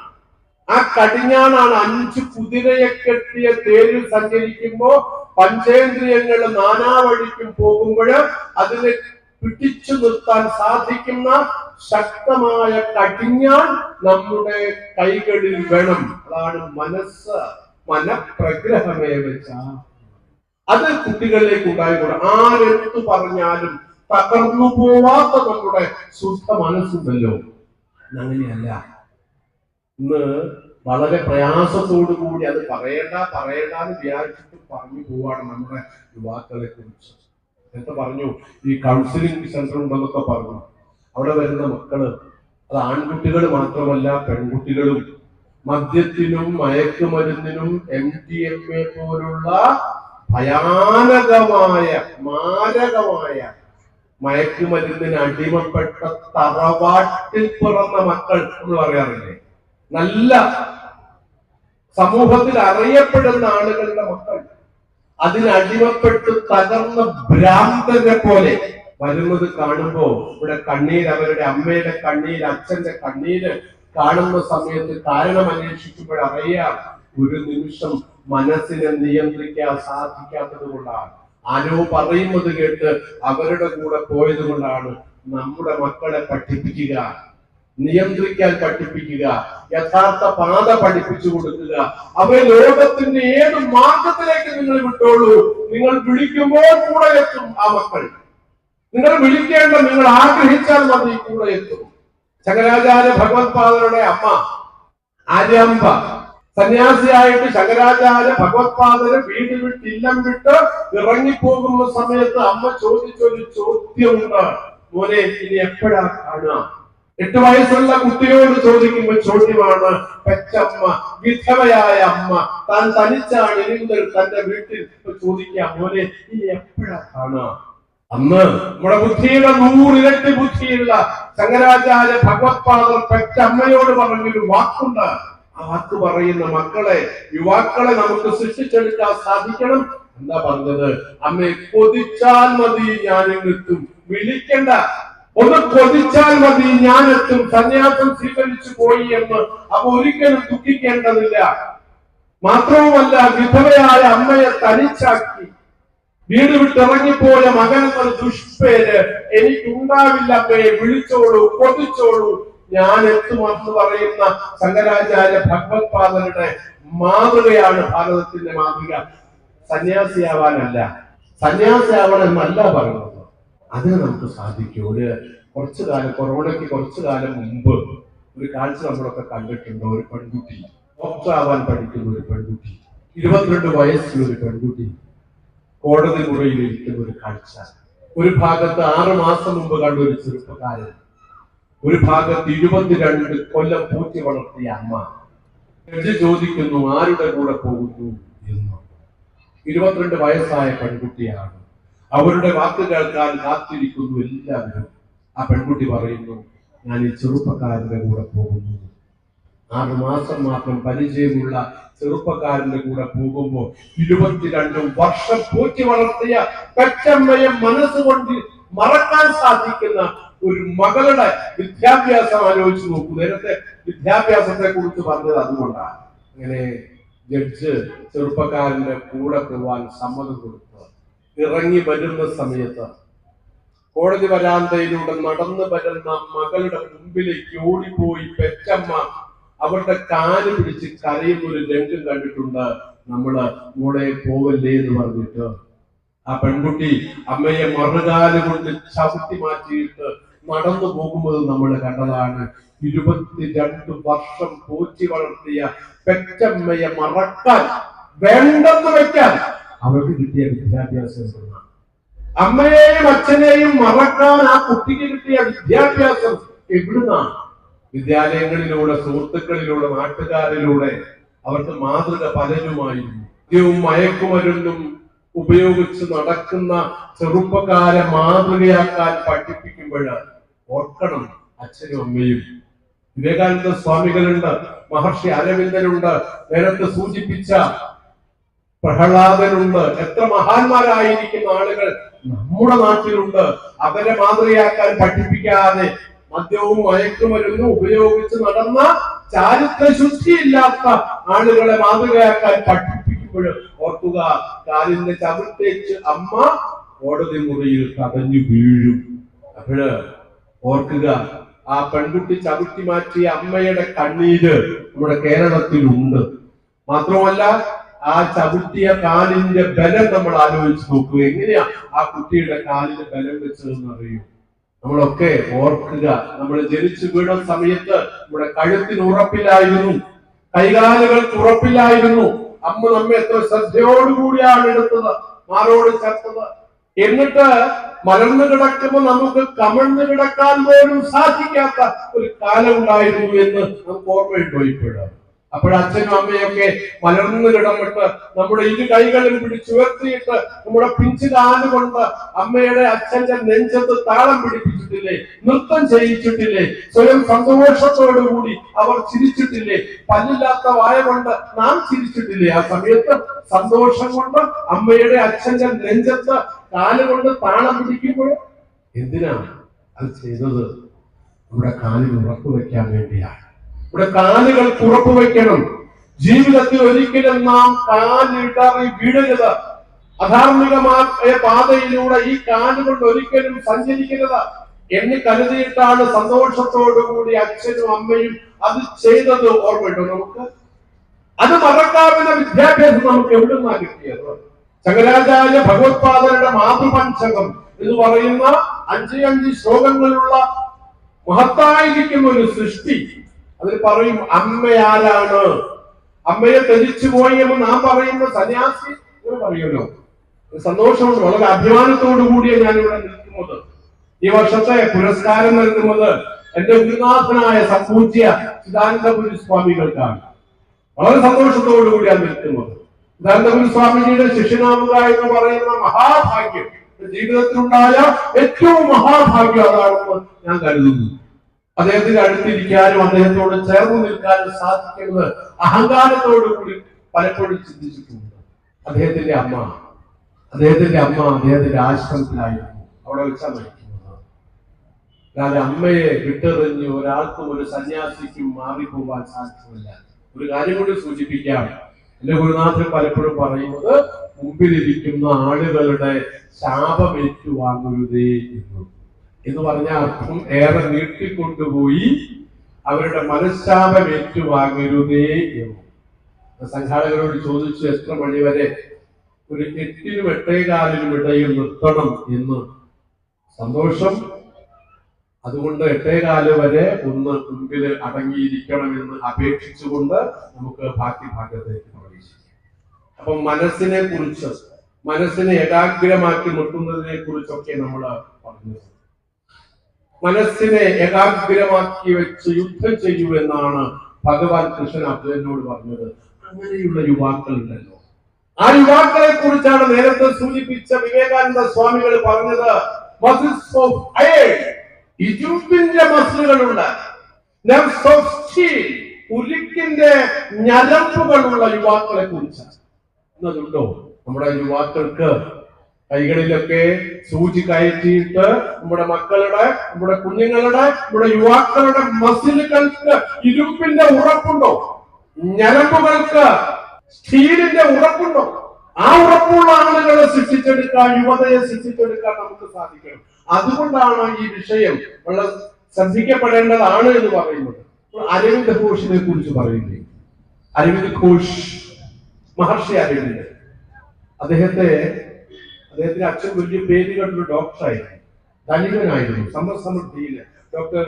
ആ കടിഞ്ഞാണാണ്. 5 കുതിരയെ കെട്ടിയ തേരിൽ സഞ്ചരിക്കുമ്പോ പഞ്ചേന്ദ്രിയങ്ങൾ നാനാവഴിക്കും പോകുമ്പോൾ അതിനെ പിടിച്ചു നിർത്താൻ സാധിക്കുന്ന ശക്തമായ കടിഞ്ഞാൻ നമ്മുടെ കൈകളിൽ വേണം. അതാണ് മനസ്സ്. മനഃപ്രഗ്രഹമേവച. അത് കുട്ടികളിലേക്ക് ഉണ്ടായിക്കൂടെ. ആരെന്തു പറഞ്ഞാലും തകർന്നു പോവാത്ത നമ്മുടെ ശുദ്ധ മനസ്സുണ്ടല്ലോ. അങ്ങനെയല്ല. ഇന്ന് വളരെ പ്രയാസത്തോടു കൂടി അത് പറയണ്ടെന്ന് വിചാരിച്ചിട്ട് പറഞ്ഞു പോവാണ് നമ്മുടെ യുവാക്കളെ കുറിച്ച്. എന്താ പറഞ്ഞു, ഈ കൗൺസിലിംഗ് സെന്റർ ഉണ്ടെന്നൊക്കെ പറഞ്ഞു. അവിടെ വരുന്ന മക്കള് അത് ആൺകുട്ടികൾ മാത്രമല്ല പെൺകുട്ടികളും മദ്യത്തിനും മയക്കുമരുന്നിനും MDMA പോലുള്ള ഭയാനകമായ മാരകമായ മയക്കുമരുന്നിന് അടിമപ്പെട്ട തറവാട്ടിൽ പിറന്ന മക്കൾ എന്ന് പറയാറില്ലേ, നല്ല സമൂഹത്തിൽ അറിയപ്പെടുന്ന ആളുകളുടെ മക്കൾ അതിനടിമപ്പെട്ട് തകർന്ന ഭ്രാന്തനെ പോലെ വരുന്നത് കാണുമ്പോ ഇവിടെ കണ്ണീര്, അവരുടെ അമ്മയുടെ കണ്ണീര്, അച്ഛന്റെ കണ്ണീര് കാണുന്ന സമയത്ത് കാരണം അന്വേഷിക്കുമ്പോഴറിയാം ഒരു നിമിഷം മനസ്സിനെ നിയന്ത്രിക്കാൻ സാധിക്കാത്തത് കൊണ്ടാണ്. ആരോ പറയുന്നത് കേട്ട് അവരുടെ കൂടെ പോയത് കൊണ്ടാണ്. നമ്മുടെ മക്കളെ പഠിപ്പിക്കുക, നിയന്ത്രിക്കാൻ പഠിപ്പിക്കുക, യഥാർത്ഥ പാത പഠിപ്പിച്ചു കൊടുക്കുക. അവരെ ലോകത്തിന്റെ ഏത് മാർഗത്തിലേക്ക് നിങ്ങൾ വിട്ടോളൂ, നിങ്ങൾ വിളിക്കുമ്പോൾ കൂടെ എത്തും ആ മക്കൾ. നിങ്ങൾ വിളിക്കേണ്ട, നിങ്ങൾ ആഗ്രഹിച്ചാൽ മതി, കൂടെ എത്തും. ശങ്കരാചാര്യ ഭഗവത്പാദരുടെ അമ്മ ആര്യാമ്പ സന്യാസിയായിട്ട് ശങ്കരാചാര്യ ഭഗവത്പാദര് വീട് വിട്ട് ഇല്ലം വിട്ട് ഇറങ്ങിപ്പോകുന്ന സമയത്ത് അമ്മ ചോദിച്ചൊരു ചോദ്യമുണ്ട്, മോനെ ഇനി എപ്പോഴാ കാണുക? 8 വയസ്സുള്ള കുട്ടിയോട് ചോദിക്കുമ്പോൾ ചോദ്യമാണ്. പെറ്റമ്മ, വിധവയായ അമ്മ, താൻ തനിച്ചാണ് ഇനി മുതൽ തന്റെ വീട്ടിൽ ചോദിക്കുക, മോനെ ഇനി എപ്പോഴാ കാണുക? അന്ന് നമ്മുടെ ബുദ്ധിയുടെ 100 ഇരട്ടി ബുദ്ധിയുള്ള ശങ്കരാചാര്യ ഭഗവത്പാദർ പെറ്റമ്മയോട് പറഞ്ഞൊരു വാക്കുണ്ട്. ആ വാക്ക് പറയുന്ന മക്കളെ, യുവാക്കളെ നമുക്ക് സൃഷ്ടിച്ചെടുക്കാൻ സാധിക്കണം. എന്താ പറഞ്ഞത്? അമ്മയെ കൊതിച്ചാൽ മതി ഞാൻ എത്തും. വിളിക്കണ്ട, ഒന്ന് കൊതിച്ചാൽ മതി ഞാൻ എത്തും. സന്യാസം സ്വീകരിച്ചു പോയി എന്ന് അപ്പൊ ഒരിക്കലും ദുഃഖിക്കേണ്ടതില്ല. മാത്രവുമല്ല, വിധവയായ അമ്മയെ തനിച്ചാക്കി വീട് വിട്ടിറങ്ങിപ്പോയ മകനെന്നൊരു ദുഷ്പേര് എനിക്കുണ്ടാവില്ല. അമ്മയെ വിളിച്ചോളൂ, കൊതിച്ചോളൂ, ഞാൻ എത്തുമെന്ന് പറയുന്ന ശങ്കരാചാര്യ ഭഗവത്പാദരുടെ മാതൃകയാണ് ഭാരതത്തിന്റെ മാതൃക. സന്യാസിയാവാനല്ല, സന്യാസിയാവണമെന്നല്ല പറയുന്നത്. അതിന് നമുക്ക് സാധിക്കും. കുറച്ചു കാലം, കൊറോണയ്ക്ക് കുറച്ചു കാലം മുമ്പ് ഒരു കാഴ്ച നമ്മളൊക്കെ കണ്ടിട്ടുണ്ട്. ഒരു പെൺകുട്ടി, ഡോക്ടർ ആവാൻ പഠിക്കുന്ന ഒരു പെൺകുട്ടി, 22 വയസ്സുള്ള ഒരു പെൺകുട്ടി കോടതി മുറിയിൽ ഇരിക്കുന്ന ഒരു കാഴ്ച. ഒരു ഭാഗത്ത് 6 മാസം മുമ്പ് കണ്ട ഒരു ചെറുപ്പക്കാരൻ, ഒരു ഭാഗത്ത് 22 കൊല്ലം പൂറ്റി വളർത്തിയ അമ്മ. ജഡ്ജി ചോദിക്കുന്നു, ആരുടെ കൂടെ പോകുന്നു എന്ന്. 22 വയസ്സായ പെൺകുട്ടിയാണ്. അവരുടെ വാക്ക് കേൾക്കാൻ കാത്തിരിക്കുന്നു എല്ലാവരും. ആ പെൺകുട്ടി പറയുന്നു, ഞാൻ ഈ ചെറുപ്പക്കാരന്റെ കൂടെ പോകുന്നു. 6 മാസം മാത്രം പരിചയമുള്ള ചെറുപ്പക്കാരന്റെ കൂടെ പോകുമ്പോ 22 വർഷം പോറ്റി വളർത്തിയ പെറ്റമ്മയെ മനസ്സുകൊണ്ട് മറക്കാൻ സാധിക്കുന്ന ഒരു മകളുടെ വിദ്യാഭ്യാസം ആലോചിച്ച് നോക്കൂ. നേരത്തെ വിദ്യാഭ്യാസത്തെ കുറിച്ച് പറഞ്ഞത് അതുകൊണ്ടാണ്. അങ്ങനെ ജഡ്ജ് ചെറുപ്പക്കാരന്റെ കൂടെ പോവാൻ സമ്മതം കൊടുത്തു. ഇറങ്ങി വരുന്ന സമയത്ത് കോടതി വരാന്തയിലൂടെ നടന്നു വരുന്ന മകളുടെ മുമ്പിലേക്ക് ഓടിപ്പോയി പെറ്റമ്മ അവരുടെ കാല് പിടിച്ച് കരയുന്ന ഒരു രംഗം കണ്ടിട്ടുണ്ട്. നമ്മള് മോളെ പോവല്ലേ എന്ന് പറഞ്ഞിട്ട് ആ പെൺകുട്ടി അമ്മയെ മറുകാല് കൊണ്ട് ചവിട്ടി മാറ്റിയിട്ട് നടന്നു പോകുമ്പോൾ നമ്മൾ കണ്ടതാണ്. 22 വർഷം പോറ്റി വളർത്തിയ പെറ്റമ്മയെ മറക്കാൻ, വേണ്ടെന്ന് വെക്കാൻ അവർക്ക് കിട്ടിയ വിദ്യാഭ്യാസം. അമ്മയെയും അച്ഛനെയും മറക്കാൻ ആ കുട്ടിക്ക് കിട്ടിയ വിദ്യാഭ്യാസം എവിടുന്നാണ്? വിദ്യാലയങ്ങളിലൂടെ, സുഹൃത്തുക്കളിലൂടെ, നാട്ടുകാരിലൂടെ. അവർക്ക് മാതൃക പലരുമായിരുന്നു. മദ്യവും മയക്കുമരുന്നും ഉപയോഗിച്ച് നടക്കുന്ന ചെറുപ്പക്കാരെ മാതൃകയാക്കാൻ പഠിപ്പിക്കുമ്പോൾ ഓർക്കണം, അച്ഛനും അമ്മയും. വിവേകാനന്ദ സ്വാമികളുണ്ട്, മഹർഷി അരവിന്ദനുണ്ട്, നേരത്തെ സൂചിപ്പിച്ച പ്രഹ്ലാദനുണ്ട്. എത്ര മഹാന്മാരായിരിക്കുന്ന ആളുകൾ നമ്മുടെ നാട്ടിലുണ്ട്. അവരെ മാതൃകയാക്കാൻ പഠിപ്പിക്കാതെ മദ്യവും മയക്കുമരുന്നും ഉപയോഗിച്ച് നടന്ന ചാരിത്ര ശുദ്ധിയില്ലാത്ത ആളുകളെ മാതൃകയാക്കാൻ പഠിപ്പിക്കുമ്പോൾ ഓർക്കുക, കാലിന്റെ ചവിട്ടേച്ച് അമ്മ കോടതി മുറിയിൽ തടഞ്ഞു വീഴും. അപ്പോഴ് ഓർക്കുക, ആ പെൺകുട്ടി ചവിട്ടി മാറ്റിയ അമ്മയുടെ കണ്ണീര് നമ്മുടെ കേരളത്തിലുണ്ട്. മാത്രമല്ല, ആ ചവിട്ടിയ കാലിന്റെ ബലം നമ്മൾ ആലോചിച്ച് നോക്കുക. എങ്ങനെയാ ആ കുട്ടിയുടെ കാലിന് ബലം വെച്ചതെന്ന് അറിയൂ. നമ്മളൊക്കെ ഓർക്കുക, നമ്മൾ ജനിച്ചു വീണ സമയത്ത് നമ്മുടെ കഴുത്തിന് ഉറപ്പില്ലായിരുന്നു, കൈകാലുകൾക്ക് ഉറപ്പില്ലായിരുന്നു. അമ്മ നമ്മെ എത്ര ശ്രദ്ധയോടുകൂടിയാണ് എടുത്തത്, മാറോട് ചേർത്തത്. എന്നിട്ട് മലർന്നു കിടക്കുമ്പോൾ നമുക്ക് കമഴ്ന്നു കിടക്കാൻ പോലും സാധിക്കാത്ത ഒരു കാലം ഉണ്ടായിരുന്നു എന്ന് നമുക്ക് ഓർമ്മയുണ്ടോ ഇപ്പോഴും? അപ്പോഴച്ഛനും അമ്മയൊക്കെ മലർന്നു കിടന്നിട്ട് നമ്മുടെ ഇരു കൈകളും പിടിച്ചുയർത്തിയിട്ട് നമ്മുടെ പിഞ്ചു കാലുകൊണ്ട് അമ്മയുടെ അച്ഛന്റെ നെഞ്ചത്ത് താളം പിടിപ്പിച്ചിട്ടില്ലേ, നൃത്തം ചെയ്യിച്ചിട്ടില്ലേ, സ്വയം സന്തോഷത്തോടുകൂടി അവർ ചിരിച്ചിട്ടില്ലേ, പല്ലില്ലാത്ത വായ കൊണ്ട് നാം ചിരിച്ചിട്ടില്ലേ? ആ സമയത്ത് സന്തോഷം കൊണ്ട് അമ്മയുടെ അച്ഛന്റെ നെഞ്ചത്ത് കാലുകൊണ്ട് താളം പിടിക്കുമ്പോൾ എന്തിനാണ് അത് ചെയ്തത്? നമ്മുടെ കാലിന് ഉറപ്പുവെക്കാൻ വേണ്ടിയാണ്. ഇവിടെ കാലുകൾ ഉറപ്പുവെക്കണം. ജീവിതത്തിൽ ഒരിക്കലും നാം കാലിടറി വീഴരുത്. അധാർമികമായ പാതയിലൂടെ ഈ കാലുകൊണ്ട് ഒരിക്കലും സഞ്ചരിക്കരുത് എന്ന് കരുതിയിട്ടാണ് സന്തോഷത്തോടുകൂടി അച്ഛനും അമ്മയും അത് ചെയ്തത്. ഓർമ്മയുണ്ടോ നമുക്ക്? അത് മറക്കാവുന്ന വിദ്യാഭ്യാസം നമുക്ക് എവിടെ നിന്നാണ് കിട്ടിയത്? ശങ്കരാചാര്യ ഭഗവത്പാദരുടെ മാതൃപഞ്ചകം എന്ന് പറയുന്ന 5 ശ്ലോകങ്ങളുള്ള മഹത്തായിരിക്കുന്ന ഒരു സൃഷ്ടി. അതിൽ പറയും അമ്മയാരാണ്, അമ്മയെ ത്യജിച്ചു പോയെന്ന് നാം പറയുന്ന സന്യാസി പറയുമല്ലോ. സന്തോഷമുണ്ട്, വളരെ അഭിമാനത്തോടു കൂടിയാണ് ഞാനിവിടെ നിൽക്കുന്നത്. ഈ വർഷത്തെ പുരസ്കാരം നൽകുന്നത് എന്റെ ഗുരുനാഥനായ സമ്പൂജ്യ ചിദാനന്ദപുരി സ്വാമികൾക്കാണ്. വളരെ സന്തോഷത്തോടു കൂടിയാണ് നിൽക്കുന്നത്. ചിദാനന്ദപുരി സ്വാമിജിയുടെ ശിഷ്യനാവുക എന്ന് പറയുന്ന മഹാഭാഗ്യം ജീവിതത്തിലുണ്ടായ ഏറ്റവും മഹാഭാഗ്യം അതാണെന്ന് ഞാൻ കരുതുന്നു. അദ്ദേഹത്തിന്റെ അടുത്തിരിക്കാനും അദ്ദേഹത്തോട് ചേർന്ന് നിൽക്കാനും സാധിക്കുന്നത് അഹങ്കാരത്തോടു കൂടി പലപ്പോഴും ചിന്തിച്ചിട്ടുണ്ട്. അദ്ദേഹത്തിന്റെ അമ്മ അദ്ദേഹത്തിന്റെ ആശ്രമത്തിലായിരുന്നു, അവിടെ വെച്ചാണ് മരിക്കുന്നത്. അല്ലാതെ അമ്മയെ വിട്ടെറിഞ്ഞ് ഒരാൾക്കും ഒരു സന്യാസിക്കും മാറിപ്പോവാൻ സാധ്യമല്ല. ഒരു കാര്യം കൂടി സൂചിപ്പിക്കാം. എന്റെ ഗുരുനാഥൻ പലപ്പോഴും പറയുന്നത് മുമ്പിലിരിക്കുന്ന ആളുകളുടെ ശാപം ഏറ്റുവാങ്ങരുതേ എന്ന് പറഞ്ഞ അർത്ഥം ഏറെ നീട്ടിക്കൊണ്ടുപോയി അവരുടെ മനഃശാപം ഏറ്റുവാങ്ങരുതേ എന്ന്. സംഘാടകരോട് ചോദിച്ചു, എത്ര മണിവരെ? ഒരു 8-നും 8:15 ഇടയിൽ നിർത്തണം എന്ന്. സന്തോഷം. അതുകൊണ്ട് 8:15 വരെ ഒന്ന് മുമ്പിൽ അടങ്ങിയിരിക്കണമെന്ന് അപേക്ഷിച്ചുകൊണ്ട് നമുക്ക് ബാക്കി ഭാഗത്തേക്ക് പ്രവേശിക്കാം. അപ്പം മനസ്സിനെ ഏകാഗ്രമാക്കി നിർത്തുന്നതിനെ കുറിച്ചൊക്കെ നമ്മൾ പറഞ്ഞു. മനസ്സിനെ ഏകാഗ്രമാക്കി വെച്ച് യുദ്ധം ചെയ്യൂ എന്നാണ് ഭഗവാൻ കൃഷ്ണൻ അർജുനനോട് പറഞ്ഞത്. അങ്ങനെയുള്ള യുവാക്കൾ ഉണ്ടല്ലോ. ആ യുവാക്കളെ കുറിച്ചാണ് നേരത്തെ സൂചിപ്പിച്ച വിവേകാനന്ദ സ്വാമികൾ പറഞ്ഞത്. മസിൽസ് ഓഫ് അയൺ, ഇരുമ്പിന്റെ മസിലുകളുണ്ട്. നെർവ്സ് ഓഫ് സ്റ്റീൽ, ഉരുക്കിന്റെ ഞരമ്പുകളുള്ള യുവാക്കളെ കുറിച്ചാണ്. എന്നതുണ്ടോ? നമ്മുടെ യുവാക്കൾക്ക് കൈകളിലൊക്കെ സൂചി കയറ്റിയിട്ട് നമ്മുടെ മക്കളുടെ, നമ്മുടെ കുഞ്ഞുങ്ങളുടെ, നമ്മുടെ യുവാക്കളുടെ മസിലുകൾക്ക് ഇരുമ്പിന്റെ ഉറപ്പുണ്ടോ? ഞരമ്പുകൾക്ക് സ്റ്റീലിന്റെ ഉറപ്പുണ്ടോ? ആ ഉറപ്പുള്ള ആളുകളെ സൃഷ്ടിച്ചെടുക്കാൻ, യുവതയെ സൃഷ്ടിച്ചെടുക്കാൻ നമുക്ക് സാധിക്കണം. അതുകൊണ്ടാണ് ഈ വിഷയം വളരെ ശ്രദ്ധിക്കപ്പെടേണ്ടതാണ് എന്ന് പറയുന്നത്. അരവിന്ദ് ഘോഷിനെ കുറിച്ച് പറയുന്നത്. അരവിന്ദ് ഘോഷ്, മഹർഷി അരവിന്ദ്, അദ്ദേഹത്തിന്റെ അച്ഛൻ വലിയ പേരുകളുടെ ഡോക്ടറായിരുന്നു, ധനികനായിരുന്നു. സമൃദ്ധിയില് ഡോക്ടർ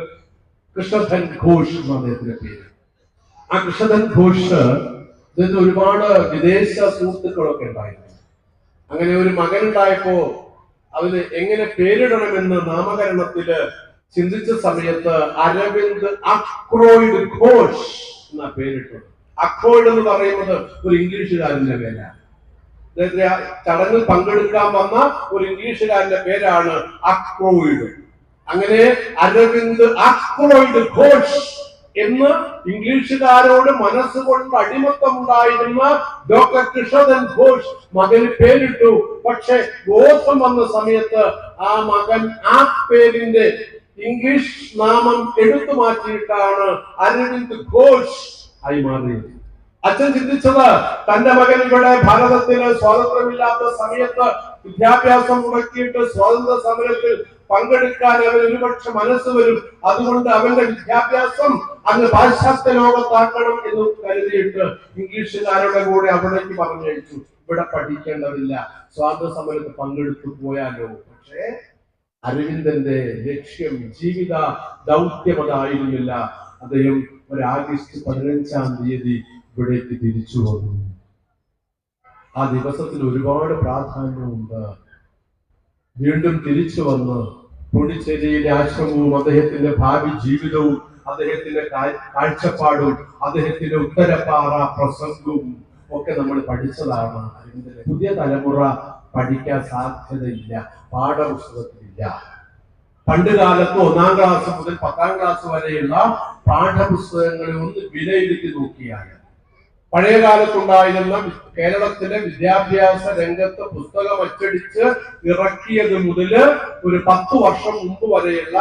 കൃഷ്ണധൻ ഘോഷ് എന്ന അദ്ദേഹത്തിന്റെ പേര്. ആ കൃഷ്ണധൻ ഘോഷ് അദ്ദേഹത്തിന് ഒരുപാട് വിദേശ സുഹൃത്തുക്കളൊക്കെ ഉണ്ടായിരുന്നു. അങ്ങനെ ഒരു മകൻ ഉണ്ടായപ്പോ അവന് എങ്ങനെ പേരിടണമെന്ന് നാമകരണത്തില് ചിന്തിച്ച സമയത്ത് അരവിന്ദ് അക്രോയിഡ് ഘോഷ് എന്ന പേരിട്ടു. അക്രോയിഡ് എന്ന് പറയുന്നത് ഒരു ഇംഗ്ലീഷുകാരന്റെ പേരാണ്. ചടങ്ങിൽ പങ്കെടുക്കാൻ വന്ന ഒരു ഇംഗ്ലീഷുകാരന്റെ പേരാണ് അക്രോയിഡ്. അങ്ങനെ അരവിന്ദ് അക്രോയിഡ് ഘോഷ് എന്ന് ഇംഗ്ലീഷുകാരോട് മനസ്സുകൊണ്ട് അടിമത്തമുണ്ടായിരുന്ന ഡോക്ടർ കൃഷ്ണൻ ഘോഷ് മകന് പേരിട്ടു. പക്ഷെ ബോധം വന്ന സമയത്ത് ആ മകൻ ആ പേരിന്റെ ഇംഗ്ലീഷ് നാമം എടുത്തു മാറ്റിയിട്ടാണ് അരവിന്ദ് ഘോഷ് ആയി മാറിയത്. അച്ഛൻ ചിന്തിച്ചത് തന്റെ മകൻ ഇവിടെ ഭാരതത്തിന് സ്വാതന്ത്ര്യമില്ലാത്ത സമയത്ത് വിദ്യാഭ്യാസം മുടക്കിയിട്ട് സ്വാതന്ത്ര്യ സമരത്തിൽ പങ്കെടുക്കാൻ അവൻ ഒരുപക്ഷെ മനസ്സ് വരും, അതുകൊണ്ട് അവന്റെ വിദ്യാഭ്യാസം അങ്ങ് പാശ്ചാത്യ ലോകത്താക്കണം എന്ന് കരുതിയിട്ട് ഇംഗ്ലീഷുകാരുടെ കൂടെ അവിടേക്ക് പറഞ്ഞയച്ചു. ഇവിടെ പഠിക്കേണ്ടതില്ല, സ്വാതന്ത്ര്യ സമരത്തിൽ പങ്കെടുത്തു പോയാലോ. പക്ഷേ അരവിന്ദന്റെ ലക്ഷ്യം, ജീവിത ദൗത്യം അതായിരുന്നില്ല. അദ്ദേഹം ഒരു ആഗസ്റ്റ് 15-ാം തീയതി ഇവിടേക്ക് തിരിച്ചു വന്നു. ആ ദിവസത്തിൽ ഒരുപാട് പ്രാധാന്യമുണ്ട്. വീണ്ടും തിരിച്ചു വന്ന് പോണ്ടിച്ചേരിയിലെ ആശ്രമവും അദ്ദേഹത്തിന്റെ ഭാവി ജീവിതവും അദ്ദേഹത്തിന്റെ കാഴ്ചപ്പാടും അദ്ദേഹത്തിന്റെ ഉത്തരപ്പാറ പ്രസംഗവും ഒക്കെ നമ്മൾ പഠിച്ചതാണ്. പുതിയ തലമുറ പഠിക്കാൻ സാധ്യതയില്ല, പാഠപുസ്തകത്തിലില്ല. പണ്ട് കാലത്ത് 1-ാം ക്ലാസ് മുതൽ 10-ാം ക്ലാസ് വരെയുള്ള പാഠപുസ്തകങ്ങളെ ഒന്ന് വിലയിരുത്തി നോക്കിയാൽ പഴയ കാലത്തുണ്ടായിരുന്ന കേരളത്തിലെ വിദ്യാഭ്യാസ രംഗത്ത് പുസ്തകം അച്ചടിച്ച് ഇറക്കിയത് മുതല് ഒരു 10 വർഷം മുമ്പ് വരെയുള്ള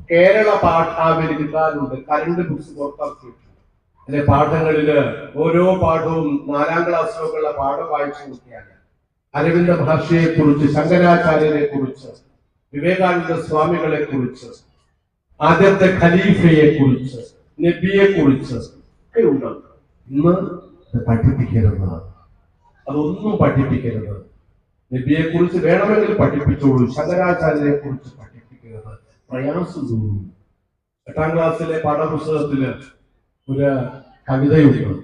കേരള പാഠാവലിക്കാരുണ്ട്. കറണ്ട് ബുക്സ് പുറത്തിറക്കിയിട്ടുണ്ട്. അതിലെ പാഠങ്ങളില് ഓരോ പാഠവും 4-ാം ക്ലാസ്സിലൊക്കെയുള്ള പാഠം വായിച്ചു നോക്കിയാൽ അരവിന്ദ ഭാഷയെ കുറിച്ച്, ശങ്കരാചാര്യരെ കുറിച്ച്, വിവേകാനന്ദ സ്വാമികളെ കുറിച്ച്, ആദ്യത്തെ ഖലീഫയെ കുറിച്ച്, നബിയെ കുറിച്ച് ഒക്കെ ഉണ്ട്. ഇന്ന് പഠിപ്പിക്കരുത്, അതൊന്നും പഠിപ്പിക്കരുത്. നബിയെ കുറിച്ച് വേണമെങ്കിൽ പഠിപ്പിച്ചോളൂ, ശങ്കരാചാര്യരെ കുറിച്ച് പഠിപ്പിക്കരുത്, പ്രയാസം തോന്നും. 8-ാം ക്ലാസ്സിലെ പാഠപുസ്തകത്തില് ഒരു കവിതയുണ്ട്.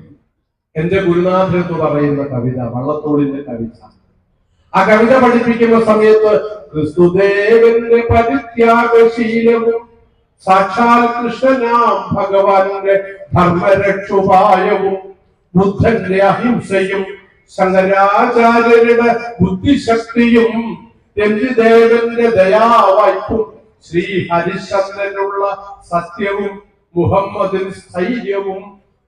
എന്റെ ഗുരുനാഥൻ എന്ന് പറയുന്ന കവിത, വള്ളത്തോളിന്റെ കവിത. ആ കവിത പഠിപ്പിക്കുന്ന സമയത്ത് ക്രിസ്തുദേവന്റെ പരിത്യാഗശീലവും സാക്ഷാൽ കൃഷ്ണനാം ഭഗവാന്റെ ധർമ്മരക്ഷോപായവും ബുദ്ധന്റെ അഹിംസയും ശങ്കരാചാര്യരുടെ ബുദ്ധിശക്തിയും രഞ്ജിദേവന്റെ ദയാവായ്പും ശ്രീ ഹരിശന്ദ്രനുള്ള സത്യവും മുഹമ്മദിൻ സ്ഥൈര്യവും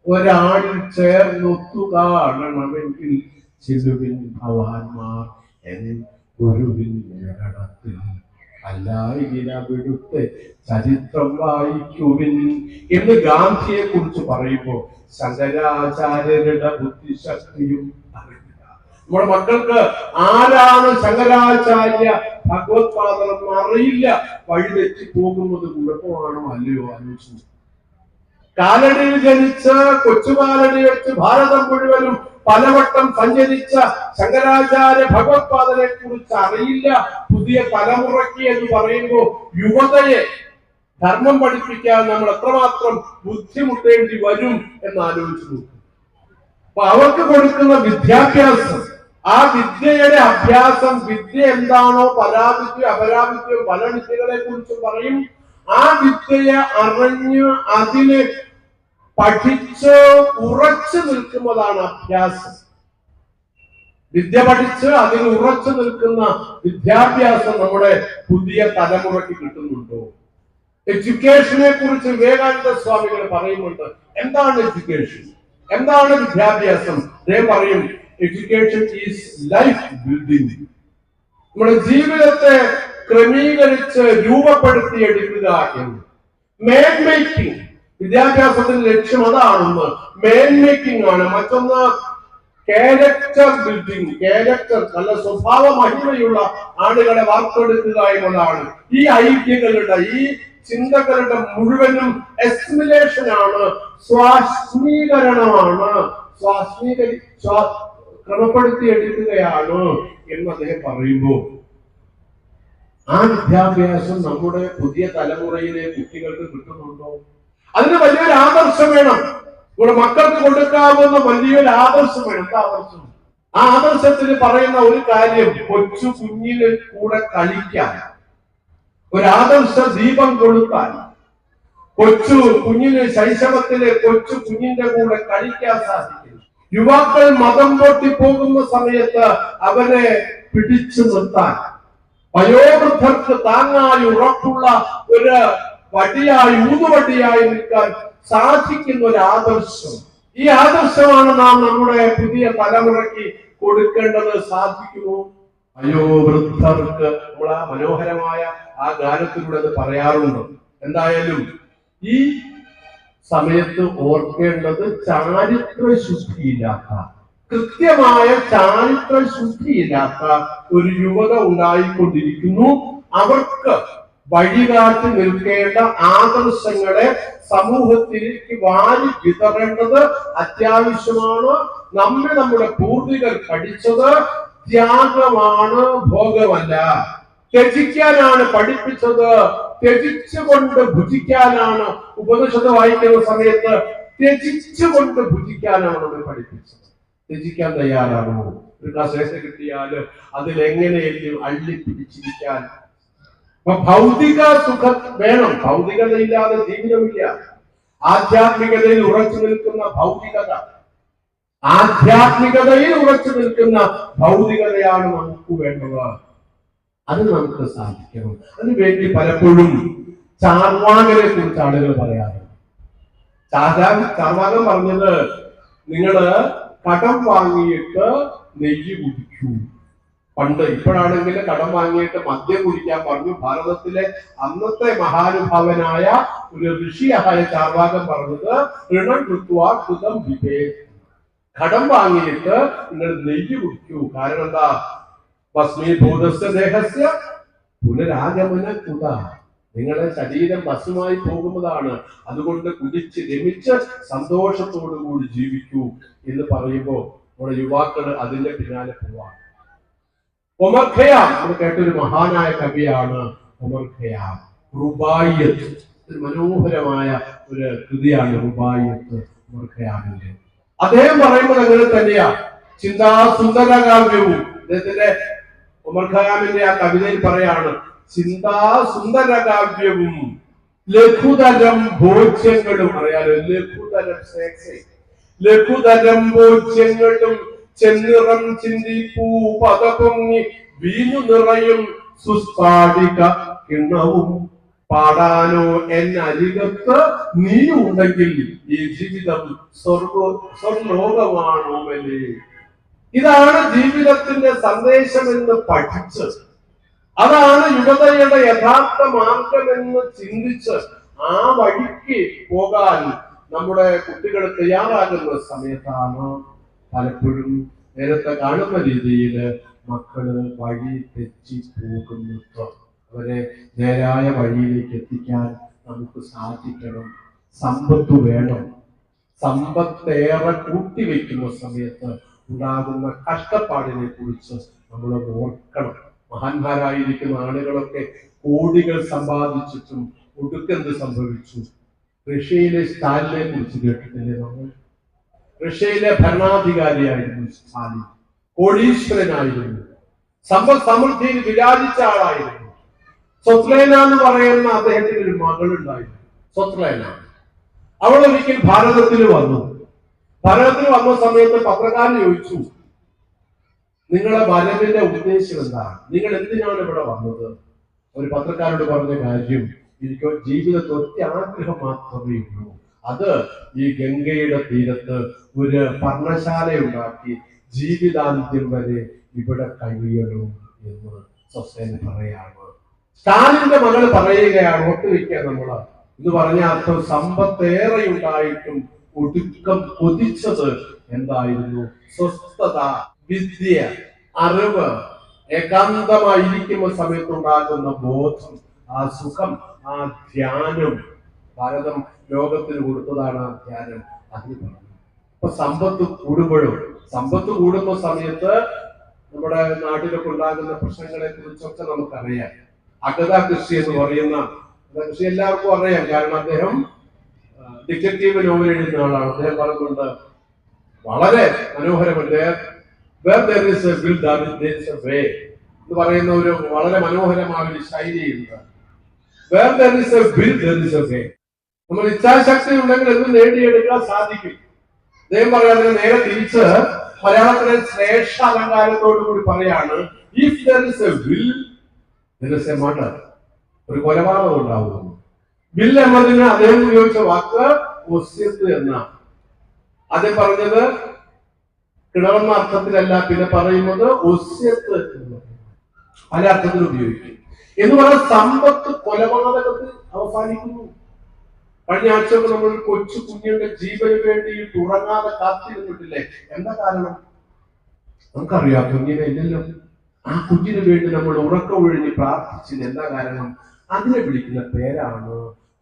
ഒരാളിൽ ചേർന്നൊത്തു കാണണമെങ്കിൽ ചിലുവിൻ ഭവാന്മാർ എൻ ഗുരുവിൻ കടത്തിൽ അല്ലായിരവിടുത്തെ ചരിത്രം വായിക്കുവിൻ എന്ന് ഗാന്ധിയെ കുറിച്ച് പറയുമ്പോൾ ശങ്കരാചാര്യരുടെ ബുദ്ധിശക്തിയും അറിയില്ല. നമ്മുടെ മക്കൾക്ക് ആരാണ് ശങ്കരാചാര്യ ഭഗവത്പാദം അറിയില്ല. വഴിതെറ്റി പോകുന്നത് കുഴപ്പമാണോ അല്ലയോ ആലോചിച്ചു. കാലടിയിൽ ജനിച്ച് കൊച്ചുകാലടി വെച്ച് ഭാരതം മുഴുവനും പലവട്ടം സഞ്ചരിച്ച ശങ്കരാചാര്യ ഭഗവത്പാദനെ കുറിച്ച് അറിയില്ല പുതിയ തലമുറയ്ക്ക് എന്ന് പറയുമ്പോൾ യുവതയെ ധർമ്മം പഠിപ്പിക്കാൻ നമ്മൾ എത്രമാത്രം ബുദ്ധിമുട്ടേണ്ടി വരും എന്ന് ആലോചിച്ചു നോക്കും. അപ്പൊ അവർക്ക് കൊടുക്കുന്ന വിദ്യാഭ്യാസം, ആ വിദ്യയുടെ അഭ്യാസം, വിദ്യ എന്താണോ പരാവിദ്യ അപരാവിദ്യ പല വിദ്യകളെ കുറിച്ച് പറയും. ആ വിദ്യയെ അറിഞ്ഞ് അതിനെ പഠിച്ച് ഉറച്ചു നിൽക്കുന്നതാണ് അഭ്യാസം. വിദ്യ പഠിച്ച് അതിൽ ഉറച്ചു നിൽക്കുന്ന വിദ്യാഭ്യാസം നമ്മുടെ പുതിയ തലമുറയ്ക്ക് കിട്ടുന്നുണ്ടോ? എഡ്യൂക്കേഷനെ കുറിച്ച് വിവേകാനന്ദ സ്വാമികൾ പറയുന്നുണ്ട്. എന്താണ് എഡ്യൂക്കേഷൻ? എന്താണ് വിദ്യാഭ്യാസം? അദ്ദേഹം പറയും എഡ്യൂക്കേഷൻ ഈസ് ലൈഫ് ബിൽഡിംഗ്. നമ്മുടെ ജീവിതത്തെ ക്രമീകരിച്ച് രൂപപ്പെടുത്തിയെടുക്കുക എന്ന്. മേൻ മേക്കിംഗ്, വിദ്യാഭ്യാസത്തിന്റെ ലക്ഷ്യം അതാണെന്ന്. മേൻ മേക്കിംഗ് ആണ്. മറ്റൊന്ന് ക്യാരക്ടർ ബിൽഡിംഗ്. ക്യാരക്ടർ, നല്ല സ്വഭാവ മഹിമയുള്ള ആളുകളെ വാർത്തെടുക്കുക എന്നതാണ്. ഈ ഐക്യങ്ങളുടെ, ഈ ചിന്തകളുടെ മുഴുവനും എസ്മിലേഷൻ ആണ്, സ്വാശ്മീകരണമാണ്, ക്രമപ്പെടുത്തിയെടുക്കുകയാണ് എന്ന് അദ്ദേഹം പറയുമ്പോൾ ആ വിദ്യാഭ്യാസം നമ്മുടെ പുതിയ തലമുറയിലെ കുട്ടികൾക്ക് കിട്ടുന്നുണ്ടോ? അതിന് വലിയൊരു ആദർശം വേണം. ഇവിടെ മക്കൾക്ക് കൊടുക്കാവുന്ന വലിയൊരു ആദർശം വേണം. എന്താ ആദർശം? ആ ആദർശത്തിന് പറയുന്ന ഒരു കാര്യം, കൊച്ചു കുഞ്ഞിന് കൂടെ കളിക്കാൻ, ഒരു ആദർശ ദീപം കൊടുക്കാൻ, കൊച്ചു കുഞ്ഞിന് ശൈശവത്തിലെ കൊച്ചു കുഞ്ഞിന്റെ കൂടെ കളിക്കാൻ സാധിക്കും. യുവാക്കൾ മതം പൊട്ടി പോകുന്ന സമയത്ത് അവരെ പിടിച്ചു നിർത്താൻ, വയോവൃദ്ധർക്ക് താങ്ങായി ഉറപ്പുള്ള ഒരു വടിയായി, ഊതുവടിയായി നിൽക്കാൻ സാധിക്കുന്ന ഒരു ആദർശം. ഈ ആദർശമാണ് നാം നമ്മുടെ പുതിയ തലമുറയ്ക്ക് കൊടുക്കേണ്ടത്. സാധിക്കുമോ? അയ്യോ വൃദ്ധർക്ക് നമ്മൾ ആ മനോഹരമായ ആ ഗാനത്തിലൂടെ അത് പറയാറുണ്ട്. എന്തായാലും ഈ സമയത്ത് ഓർക്കേണ്ടത് ചാരിത്ര ശുദ്ധിയില്ലാത്ത, കൃത്യമായ ചാരിത്ര ശുദ്ധിയില്ലാത്ത ഒരു യുവത ഉണ്ടായിക്കൊണ്ടിരിക്കുന്നു. അവർക്ക് വഴികാട്ടി നിൽക്കേണ്ട ആദർശങ്ങളെ സമൂഹത്തിലേക്ക് വാരി വിതറേണ്ടത് അത്യാവശ്യമാണ്. നമ്മുടെ പൂർവികർ പഠിച്ചത് ത്യാഗമാണ്, ഭോഗമല്ല. ത്യജിക്കാനാണ് പഠിപ്പിച്ചത്, ത്യജിച്ചുകൊണ്ട് ഭുജിക്കാനാണ്. ഉപനിഷത്ത് വായിക്കുന്ന സമയത്ത് ത്യജിച്ചുകൊണ്ട് ഭുജിക്കാനാണ് നമ്മൾ പഠിപ്പിച്ചത്. ത്യജിക്കാൻ തയ്യാറാണോ? ഒരു ക്ലാസ് കിട്ടിയാല് അതിലെങ്ങനെയെങ്കിലും അള്ളിപ്പിടിച്ചിരിക്കാൻ. ഭൗതിക സുഖം വേണം, ഭൗതികതയില്ലാതെ ജീവിതമില്ല. ആധ്യാത്മികതയിൽ ഉറച്ചു നിൽക്കുന്ന ഭൗതികത, ആധ്യാത്മികതയിൽ ഉറച്ചു നിൽക്കുന്ന ഭൗതികതയാണ് നമുക്ക് വേണ്ടത്. അത് നമുക്ക് സാധിക്കണം. അതിനുവേണ്ടി പലപ്പോഴും ചാർവാകനെ കുറിച്ച് ആളുകൾ പറയാറുണ്ട്. ചാർവാകൻ പറഞ്ഞത്, നിങ്ങള് കടം വാങ്ങിയിട്ട് നെയ്യ് കുടിക്കൂ. പണ്ട്, ഇപ്പോഴാണെങ്കിൽ കടം വാങ്ങിയിട്ട് മദ്യം കുടിക്കാൻ പറഞ്ഞു. ഭാരതത്തിലെ അന്നത്തെ മഹാനുഭാവനായ ഒരു ഋഷിയായ ചാർവാകൻ പറഞ്ഞത്, ഋണം കൃത്വാ കൃതം വിവേക്, കടം വാങ്ങിയിട്ട് നിങ്ങൾ നെയ്യ് കുടിക്കൂ. കാരണം എന്താ? ഭസ്മീഭൂതസ്യ ദേഹസ്യ പുനരാഗമന കൃത, നിങ്ങളുടെ ശരീരം ഭസ്മമായി പോകുന്നതാണ്. അതുകൊണ്ട് കുടിച്ച് രമിച്ച് സന്തോഷത്തോടു കൂടി ജീവിക്കൂ എന്ന് പറയുമ്പോൾ നമ്മുടെ യുവാക്കൾ അതിന്റെ പിന്നാലെ പോവാണ്. ഒമർ ഖയ്യാം നമ്മൾ കേട്ടൊരു മഹാനായ കവിയാണ് ഒമർ ഖയ്യാം. റുബായിയത്ത്, ഒരു മനോഹരമായ ഒരു കൃതിയാണ് റുബായിയത്ത് ഒമർ ഖയ്യാമിന്റെ. അദ്ദേഹം പറയുമ്പോൾ അങ്ങനെ തന്നെയാ. ചിന്താസുന്ദരകാവ്യവും അദ്ദേഹത്തിന്റെ ഒമർ ഖയ്യാമിന്റെ ആ കവിതയിൽ പറയാണ്, ചിന്താസുന്ദരകാവ്യവും ലഘുതരം ഭോജ്യങ്ങളും. അറിയാലോ, ലഘുതരം ലഘുതരം ഭോജ്യങ്ങളും ചെന്നിറം ചിന്തിപ്പൂ പദപൊങ്ങി വീഞ്ഞു നിറയും സുസ്പാടിക കിണ്ണവും പാടാനോ എന്നരികത്ത് നീ ഉണ്ടെങ്കിൽ ഈ ജീവിതം സ്വർലോകമാണോ മലേ. ഇതാണ് ജീവിതത്തിന്റെ സന്ദേശം എന്ന് പഠിച്ച്, അതാണ് യുവതയുടെ യഥാർത്ഥ മാർഗമെന്ന് ചിന്തിച്ച് ആ വഴിക്ക് പോകാൻ നമ്മുടെ കുട്ടികൾ തയ്യാറാകുന്ന സമയത്താണ് പലപ്പോഴും നേരത്തെ കാണുന്ന രീതിയിൽ മക്കള് വഴി തെറ്റി പോകുന്നത്. അവരെ നേരായ വഴിയിലേക്ക് എത്തിക്കാൻ നമുക്ക് സാധിക്കണം. സമ്പത്ത് വേണം. സമ്പത്തേറെ കൂട്ടിവെക്കുന്ന സമയത്ത് ഉണ്ടാകുന്ന കഷ്ടപ്പാടിനെ കുറിച്ച് നമ്മൾ ഓർക്കണം. മഹാന്മാരായിരിക്കുന്ന ആളുകളൊക്കെ കോടികൾ സമ്പാദിച്ചിട്ടും ഒടുക്കെന്ത് സംഭവിച്ചു? റഷ്യയിലെ സ്റ്റാലിനെ കുറിച്ച് കേട്ടിട്ടില്ലേ നമ്മൾ? റഷ്യയിലെ ഭരണാധികാരിയായിരുന്നു സ്റ്റാലിൻ. കോടീശ്വരനായിരുന്നു, സമ്പദ് സമൃദ്ധിയിൽ വിരാജിച്ച ആളായിരുന്നു. സ്വത്ലേന എന്ന് പറയുന്ന അദ്ദേഹത്തിന് ഒരു മകളുണ്ടായിരുന്നു, സ്വത്ലേന. അവൾ ഒരിക്കൽ ഭാരതത്തിൽ വന്നു. ഭാരതത്തിൽ വന്ന സമയത്ത് പത്രക്കാരൻ ചോദിച്ചു, നിങ്ങളുടെ വരവിന്റെ ഉദ്ദേശം എന്താണ്? നിങ്ങൾ എന്തിനാണ് ഇവിടെ വന്നത്? ഒരു പത്രക്കാരോട് പറഞ്ഞ കാര്യം, എനിക്ക് ജീവിതത്തിൽ ഒറ്റ ആഗ്രഹം മാത്രമേ ഉള്ളൂ. അത് ഈ ഗംഗയുടെ തീരത്ത് ഒരു പർണശാല ഉണ്ടാക്കി ജീവിതാന്ത്യം വരെ ഇവിടെ കഴിയണം എന്ന് സ്വസേന പറയാണ്. സ്റ്റാലിന്റെ മകൾ പറയുകയാണ്, ഒട്ടുവയ്ക്കുക നമ്മള് എന്ന് പറഞ്ഞ അർത്ഥം, സമ്പത്തേറെ ഉണ്ടായിട്ടും ഒടുക്കം കൊതിച്ചത് എന്തായിരുന്നു? സ്വസ്ഥത, വിദ്യ, അറിവ്, ഏകാന്തമായിരിക്കുന്ന സമയത്തുണ്ടാകുന്ന ബോധം, ആ സുഖം, ആ ധ്യാനം. ഭാരതം ലോകത്തിന് കൊടുത്തതാണ് ആ ധ്യാനം. അതിന് പറഞ്ഞു. അപ്പൊ സമ്പത്ത് കൂടുന്ന സമയത്ത് നമ്മുടെ നാട്ടിലൊക്കെ ഉണ്ടാകുന്ന പ്രശ്നങ്ങളെ കുറിച്ചൊക്കെ നമുക്കറിയാം. അഗത കൃഷി എന്ന് പറയുന്ന കൃഷി എല്ലാവർക്കും അറിയാം. കാരണം അദ്ദേഹം ഡിറ്റക്റ്റീവ് നോവൽ എഴുതുന്ന ആളാണ്. അദ്ദേഹം പറഞ്ഞുകൊണ്ട് വളരെ മനോഹരമുണ്ട്. എന്ന് പറയുന്ന ഒരു വളരെ മനോഹരമായ ഒരു ശൈലിയുണ്ട്. നമ്മൾ ഇച്ഛാശക്തി ഉണ്ടെങ്കിൽ എന്ത് നേടിയെടുക്കാൻ സാധിക്കും. അദ്ദേഹം പറയാതെ നേരെ തിരിച്ച് മലയാളത്തിലെ ശ്രേഷ്ഠ അലങ്കാരത്തോടു കൂടി പറയാണ്, if there is a will, there is a murder. ഒരു കൊലപാതകം ഉണ്ടാവുന്നു. വിൽ എന്നതിന് അദ്ദേഹം ഉപയോഗിച്ച വാക്ക് ഒസ്യത്ത് എന്ന. ആദ്യം പറഞ്ഞത് കിണറെന്ന അർത്ഥത്തിലല്ല, പിന്നെ പറയുന്നത് ഒസ്യത്ത് എന്ന് പല അർത്ഥത്തിൽ ഉപയോഗിക്കും. എന്ന് പറഞ്ഞാൽ സമ്പത്ത് കൊലപാതകത്തിൽ അവസാനിക്കുന്നു. കഴിഞ്ഞ ആഴ്ചയൊക്കെ നമ്മൾ കൊച്ചു കുഞ്ഞുങ്ങളുടെ ജീവന് വേണ്ടി ഉറങ്ങാതെ കാത്തിരുന്നിട്ടില്ലേ? എന്താ കാരണം? നമുക്കറിയാം, കുഞ്ഞിനെ ഇല്ലല്ലോ. ആ കുഞ്ഞിന് വേണ്ടി നമ്മൾ ഉറക്കം ഒഴിഞ്ഞ് പ്രാർത്ഥിച്ചത് എന്താ കാരണം? അതിനെ വിളിക്കുന്ന പേരാണ്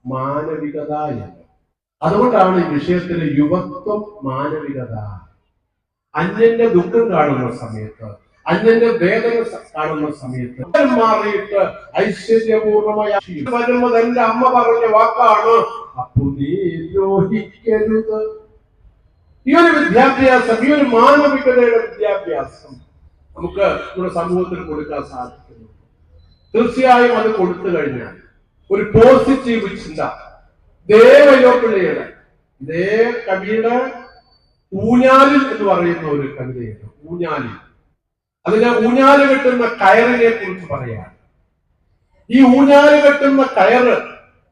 മാനവികത എന്ന്. അതുകൊണ്ടാണ് ഈ വിഷയത്തിലെ യുവത്വം മാനവികത. അന്യന്റെ ദുഃഖം കാണുന്ന സമയത്ത്, അന്യന്റെ വേദന കാണുന്ന സമയത്ത് മാറിയിട്ട് ഐശ്വര്യപൂർണമായ വരുന്നത് എന്റെ അമ്മ പറഞ്ഞ വാക്കാണ്, അപ്പൊ നീ ദ്രോഹിക്കരുത്. ഈ ഒരു വിദ്യാഭ്യാസം, ഈ ഒരു മാനവികതയുടെ വിദ്യാഭ്യാസം നമുക്ക് നമ്മുടെ സമൂഹത്തിന് കൊടുക്കാൻ സാധിക്കുന്നു. തീർച്ചയായും അത് കൊടുത്തു കഴിഞ്ഞാൽ ഒരു പോസിറ്റീവ് ചിന്ത. ദേവയോപിള്ളയുടെ ഇതേ കവിയുടെ ഊഞ്ഞാലിൽ എന്ന് പറയുന്ന ഒരു കവിതയുണ്ട്. ഊഞ്ഞാലിൽ, അതിന് ഊഞ്ഞാല് കെട്ടുന്ന കയറിനെ കുറിച്ച് പറയാം. ഈ ഊഞ്ഞാല് കെട്ടുന്ന കയറ്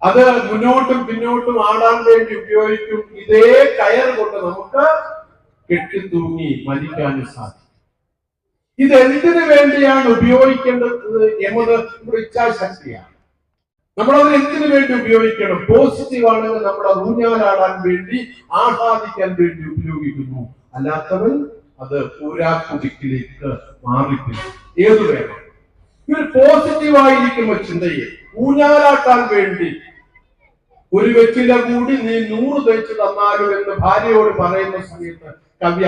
അത് മുന്നോട്ടും പിന്നോട്ടും ആടാൻ വേണ്ടി ഉപയോഗിക്കും. ഇതേ കയർ കൊണ്ട് നമുക്ക് കെട്ടിത്തൂങ്ങി മരിക്കാനും സാധിക്കും. ഇതെന്തിനു വേണ്ടിയാണ് ഉപയോഗിക്കേണ്ടത് എന്നത് നമ്മുടെ ഇച്ഛാശക്തിയാണ്. നമ്മളത് എന്തിനു വേണ്ടി ഉപയോഗിക്കണം? പോസിറ്റീവ് ആണെങ്കിൽ നമ്മൾ അത് ഊഞ്ഞാലാടാൻ വേണ്ടി, ആഹ്ലാദിക്കാൻ വേണ്ടി ഉപയോഗിക്കുന്നു. അല്ലാത്തവൻ അത് ഊരാക്കുതിക്കിലേക്ക് മാറിപ്പോയി. ഏതു വേണം? ഒരു പോസിറ്റീവായിരിക്കുന്ന ചിന്തയെ ഊഞ്ഞാലാട്ടാൻ വേണ്ടി ഒരു വെറ്റില കൂടി നീ 100 തേച്ച് തന്നാലും എന്ന് ഭാര്യയോട് പറയുന്ന സമയത്ത് കവി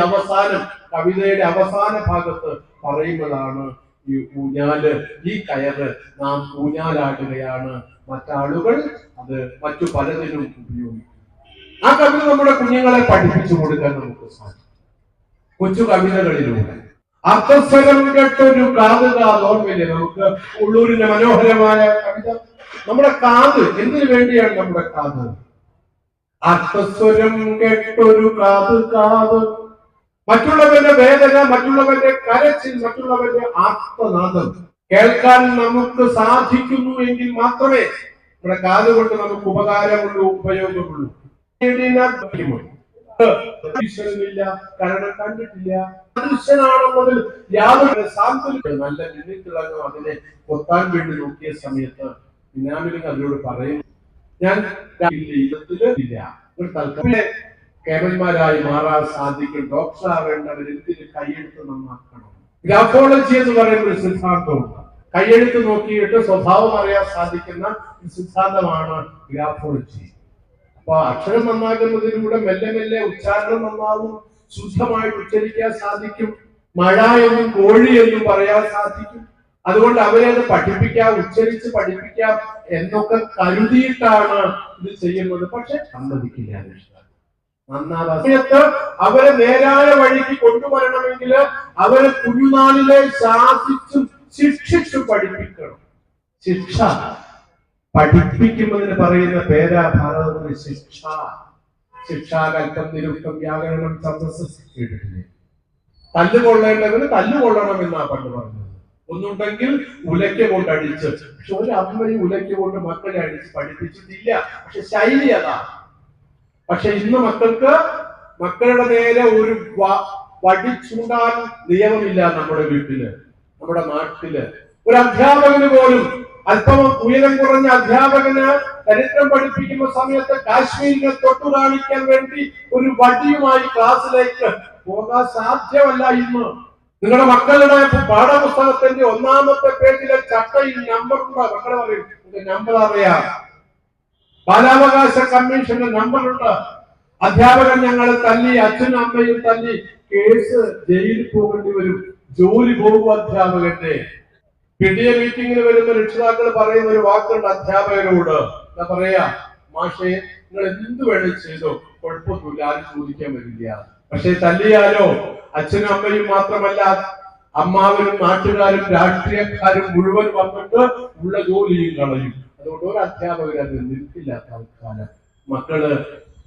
കവിതയുടെ അവസാന ഭാഗത്ത് പറയുന്നതാണ് ഈ ഊഞ്ഞാല്, ഈ കയറ് നാം ഊഞ്ഞാലാടുകയാണ്, മറ്റാളുകൾ അത് മറ്റു പലതിനും ഉപയോഗിക്കും. ആ കവിത നമ്മുടെ കുഞ്ഞുങ്ങളെ പഠിപ്പിച്ചു കൊടുക്കാൻ നമുക്ക് സാധിക്കും. കൊച്ചു കവിതകളിലൂടെ അർത്ഥസ്വരം കേട്ടൊരു കാത് ഓർമ്മയില്ലേ നമുക്ക്? ഉള്ളൂരിന്റെ മനോഹരമായ കവിത. നമ്മുടെ കാത് എന്തിനു വേണ്ടിയാണ്? നമ്മുടെ കാത് അർത്ഥസ്വരം കേട്ടൊരു കാത്, മറ്റുള്ളവരുടെ വേദന, മറ്റുള്ളവരുടെ കരച്ചിൽ, മറ്റുള്ളവരുടെ ആത്മനാദം കേൾക്കാൻ നമുക്ക് സാധിക്കുന്നു എങ്കിൽ മാത്രമേ നമ്മുടെ കാത് കൊണ്ട് നമുക്ക് ഉപകാരമുള്ളൂ, ഉപയോഗമുള്ളൂ. ഈശ്വരനില്ല, കാരണം കണ്ടിട്ടില്ല. മനുഷ്യനാണെന്നതിൽ യാതൊരു സാന്ത്വനം. നല്ല നിന്നിത്തിളങ്ങും അതിനെ കൊത്താൻ വേണ്ടി നോക്കിയ സമയത്ത് ബിനാമിനും അതിനോട് പറയും, ഞാൻ കേവന്മാരായി മാറാൻ സാധിക്കും. ഡോക്ടർ ആവേണ്ടവർ എന്തിന് കൈയെഴുത്ത് നന്നാക്കണം. ഗ്രാഫോളജി എന്ന് പറയുന്ന ഒരു സിദ്ധാന്തമുണ്ട്. കൈയെഴുത്ത് നോക്കിയിട്ട് സ്വഭാവം അറിയാൻ സാധിക്കുന്ന സിദ്ധാന്തമാണ് ഗ്രാഫോളജി. അപ്പൊ അക്ഷരം നന്നാക്കുന്നതിലൂടെ മെല്ലെ മെല്ലെ ഉച്ചാരണം നന്നാവും, ശുദ്ധമായിട്ട് ഉച്ചരിക്കാൻ സാധിക്കും, മഴ എന്നും കോഴി എന്നും പറയാൻ സാധിക്കും. അതുകൊണ്ട് അവരെ അത് പഠിപ്പിക്കാം, ഉച്ചരിച്ച് പഠിപ്പിക്കാം എന്നൊക്കെ കരുതിയിട്ടാണ് ഇത് ചെയ്യുന്നത്. പക്ഷെ സമ്മതിക്കില്ല. സമയത്ത് അവരെ നേരായ വഴിക്ക് കൊണ്ടുവരണമെങ്കിൽ അവരെ കുഞ്ഞുനാളിലെ ശാസിച്ചും ശിക്ഷിച്ചും പഠിപ്പിക്കണം. ശിക്ഷ പഠിപ്പിക്കുന്നതിന് പറയുന്ന പേരാ ഭാരതത്തിന് ശിക്ഷ. ശിക്ഷാകൽപ്പം, നിരുക്തം, വ്യാകരണം, ഛന്ദസ്സ് കേട്ടിട്ടില്ലേ? തല്ലുകൊള്ളേണ്ടവന് തല്ലുകൊള്ളണം എന്നാ പണ്ട് പറഞ്ഞത്. ഒന്നുണ്ടെങ്കിൽ ഉലയ്ക്ക കൊണ്ട് അടിച്ച്. പക്ഷെ ഒരു അമ്മയും ഉലയ്ക്ക കൊണ്ട് മക്കളെ അടിച്ച് പഠിപ്പിച്ചിട്ടില്ല. പക്ഷെ ശൈലി അതാ. പക്ഷെ ഇന്ന് മക്കളുടെ നേരെ ഒരു വടി ചൂണ്ടാൻ നിയമമില്ല നമ്മുടെ വീട്ടില്, നമ്മുടെ നാട്ടില്. ഒരു അധ്യാപകന് പോലും, അല്പം ഉയരം കുറഞ്ഞ അധ്യാപകന് ചരിത്രം പഠിപ്പിക്കുന്ന സമയത്ത് കാശ്മീരിനെ തൊട്ടു കാണിക്കാൻ വേണ്ടി ഒരു വടിയുമായി ക്ലാസ്സിലേക്ക് പോകാൻ സാധ്യമല്ല ഇന്ന്. നിങ്ങളുടെ മക്കളുടെ പാഠപുസ്തകത്തിന്റെ 1ാമത്തെ പേജിലെ ചട്ടയിൽ നമ്പർ ഉണ്ട്. മക്കളെ പറയും, നമ്പർ അറിയാം. ബാലാവകാശ കമ്മീഷന്റെ നമ്പറുണ്ട്. അധ്യാപകൻ ഞങ്ങളെ തല്ലി, അച്ഛനും അമ്മയും തല്ലി, കേസ് ജയിലിൽ പോകേണ്ടി വരും. ജോലി പോകും അധ്യാപകന്റെ. പിടിഎ മീറ്റിംഗിന് വരുന്ന രക്ഷിതാക്കൾ പറയുന്ന ഒരു വാക്കുണ്ട് അധ്യാപകരോട്. എന്താ പറയാ? മാഷേ, നിങ്ങൾ എന്ത് വേണം ചെയ്തോ, കുഴപ്പമൊന്നുമില്ല, ആരും ചോദിക്കാൻ വരില്ല. പക്ഷെ തല്ലിയാലോ അച്ഛനും അമ്മയും മാത്രമല്ല, അമ്മാവരും നാട്ടുകാരും രാഷ്ട്രീയക്കാരും മുഴുവൻ വന്നിട്ട് ഉള്ള ജോലിയും കളയും. അതുകൊണ്ട് ഒരു അധ്യാപകർ അത് നിൽക്കില്ല. തൽക്കാലം മക്കള്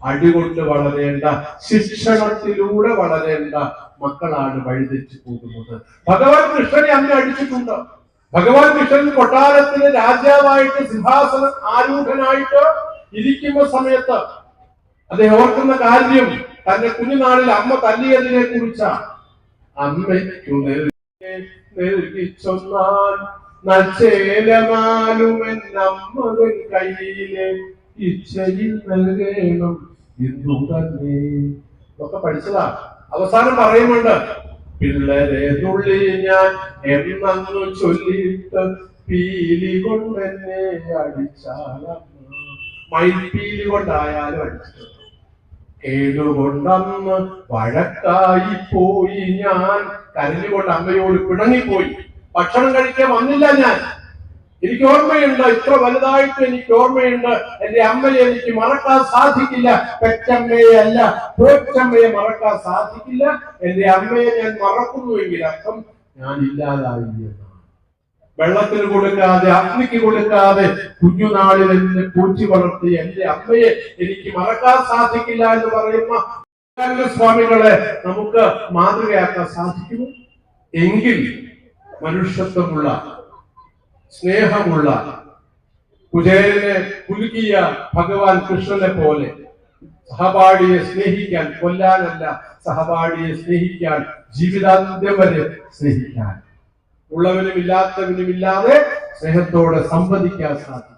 അടികൊണ്ട് വളരേണ്ട, ശിക്ഷണത്തിലൂടെ വളരേണ്ട മക്കളാണ് വഴിതെറ്റി പോകുന്നത്. ഭഗവാൻ കൃഷ്ണനെ അന്ന് അടിച്ചിട്ടുണ്ട്. ഭഗവാൻ കൃഷ്ണൻ കൊട്ടാരത്തിന് രാജാവായിട്ട് സിംഹാസനം ആരൂഢനായിട്ട് ഇരിക്കുന്ന സമയത്ത് അദ്ദേഹം ഓർക്കുന്ന കാര്യം തന്റെ കുഞ്ഞുനാളിൽ അമ്മ തല്ലിയതിനെ കുറിച്ചാണ്. അമ്മയ്ക്കു നൽകിച്ചൊന്നാൽ നച്ചേലനാലുമെന്നമ്മകൻ കയ്യിലെ ഇച്ഛയിൽ നൽകണം എന്നു തന്നെ ഒക്കെ പഠിച്ചതാ. അവസാനം പറയുന്നുണ്ട്, പിള്ളേരെ തുള്ളി ഞാൻ എന്നന്നു ചൊല്ലിയിട്ട് പീലി കൊണ്ടെന്നെ അടിച്ചാലമ്മ. മയിൽപ്പീലി കൊണ്ടായാലും അടിച്ചിട്ടുണ്ട്. കേടുകൊണ്ടന്ന് വഴക്കായി പോയി ഞാൻ, കരഞ്ഞുകൊണ്ട് അമ്മയോട് പിണങ്ങിപ്പോയി. ഭക്ഷണം കഴിക്കാൻ വന്നില്ല ഞാൻ. എനിക്ക് ഓർമ്മയുണ്ട്, ഇത്ര വലുതായിട്ട് എനിക്ക് ഓർമ്മയുണ്ട്. എന്റെ അമ്മയെ എനിക്ക് മറക്കാൻ സാധിക്കില്ല. പെറ്റമ്മയെ അല്ല, പോറ്റമ്മയെ മറക്കാൻ സാധിക്കില്ല. എന്റെ അമ്മയെ ഞാൻ മറക്കുന്നുവെങ്കിൽ അർത്ഥം ഞാൻ ഇല്ലാതായി എന്നാണ്. വെള്ളത്തിന് കൊടുക്കാതെ, അഗ്നിക്ക് കൊടുക്കാതെ കുഞ്ഞുനാളിൽ എന്നെ പൂച്ചി വളർത്തി എന്റെ അമ്മയെ എനിക്ക് മറക്കാൻ സാധിക്കില്ല എന്ന് പറയുന്ന സ്വാമികളെ നമുക്ക് മാതൃകയാക്കാൻ സാധിക്കുമോ? എങ്കിൽ മനുഷ്യത്വമുള്ള, സ്നേഹമുള്ള, കുചേരനെ കുലുക്കിയ ഭഗവാൻ കൃഷ്ണനെ പോലെ സഹപാഠിയെ സ്നേഹിക്കാൻ, കൊല്ലാനല്ല, സഹപാഠിയെ സ്നേഹിക്കാൻ, ജീവിതാന്ത്യം വരെ സ്നേഹിക്കാൻ, ഉള്ളവനും ഇല്ലാത്തവനും ഇല്ലാതെ സ്നേഹത്തോടെ സംവദിക്കാൻ സാധിക്കും.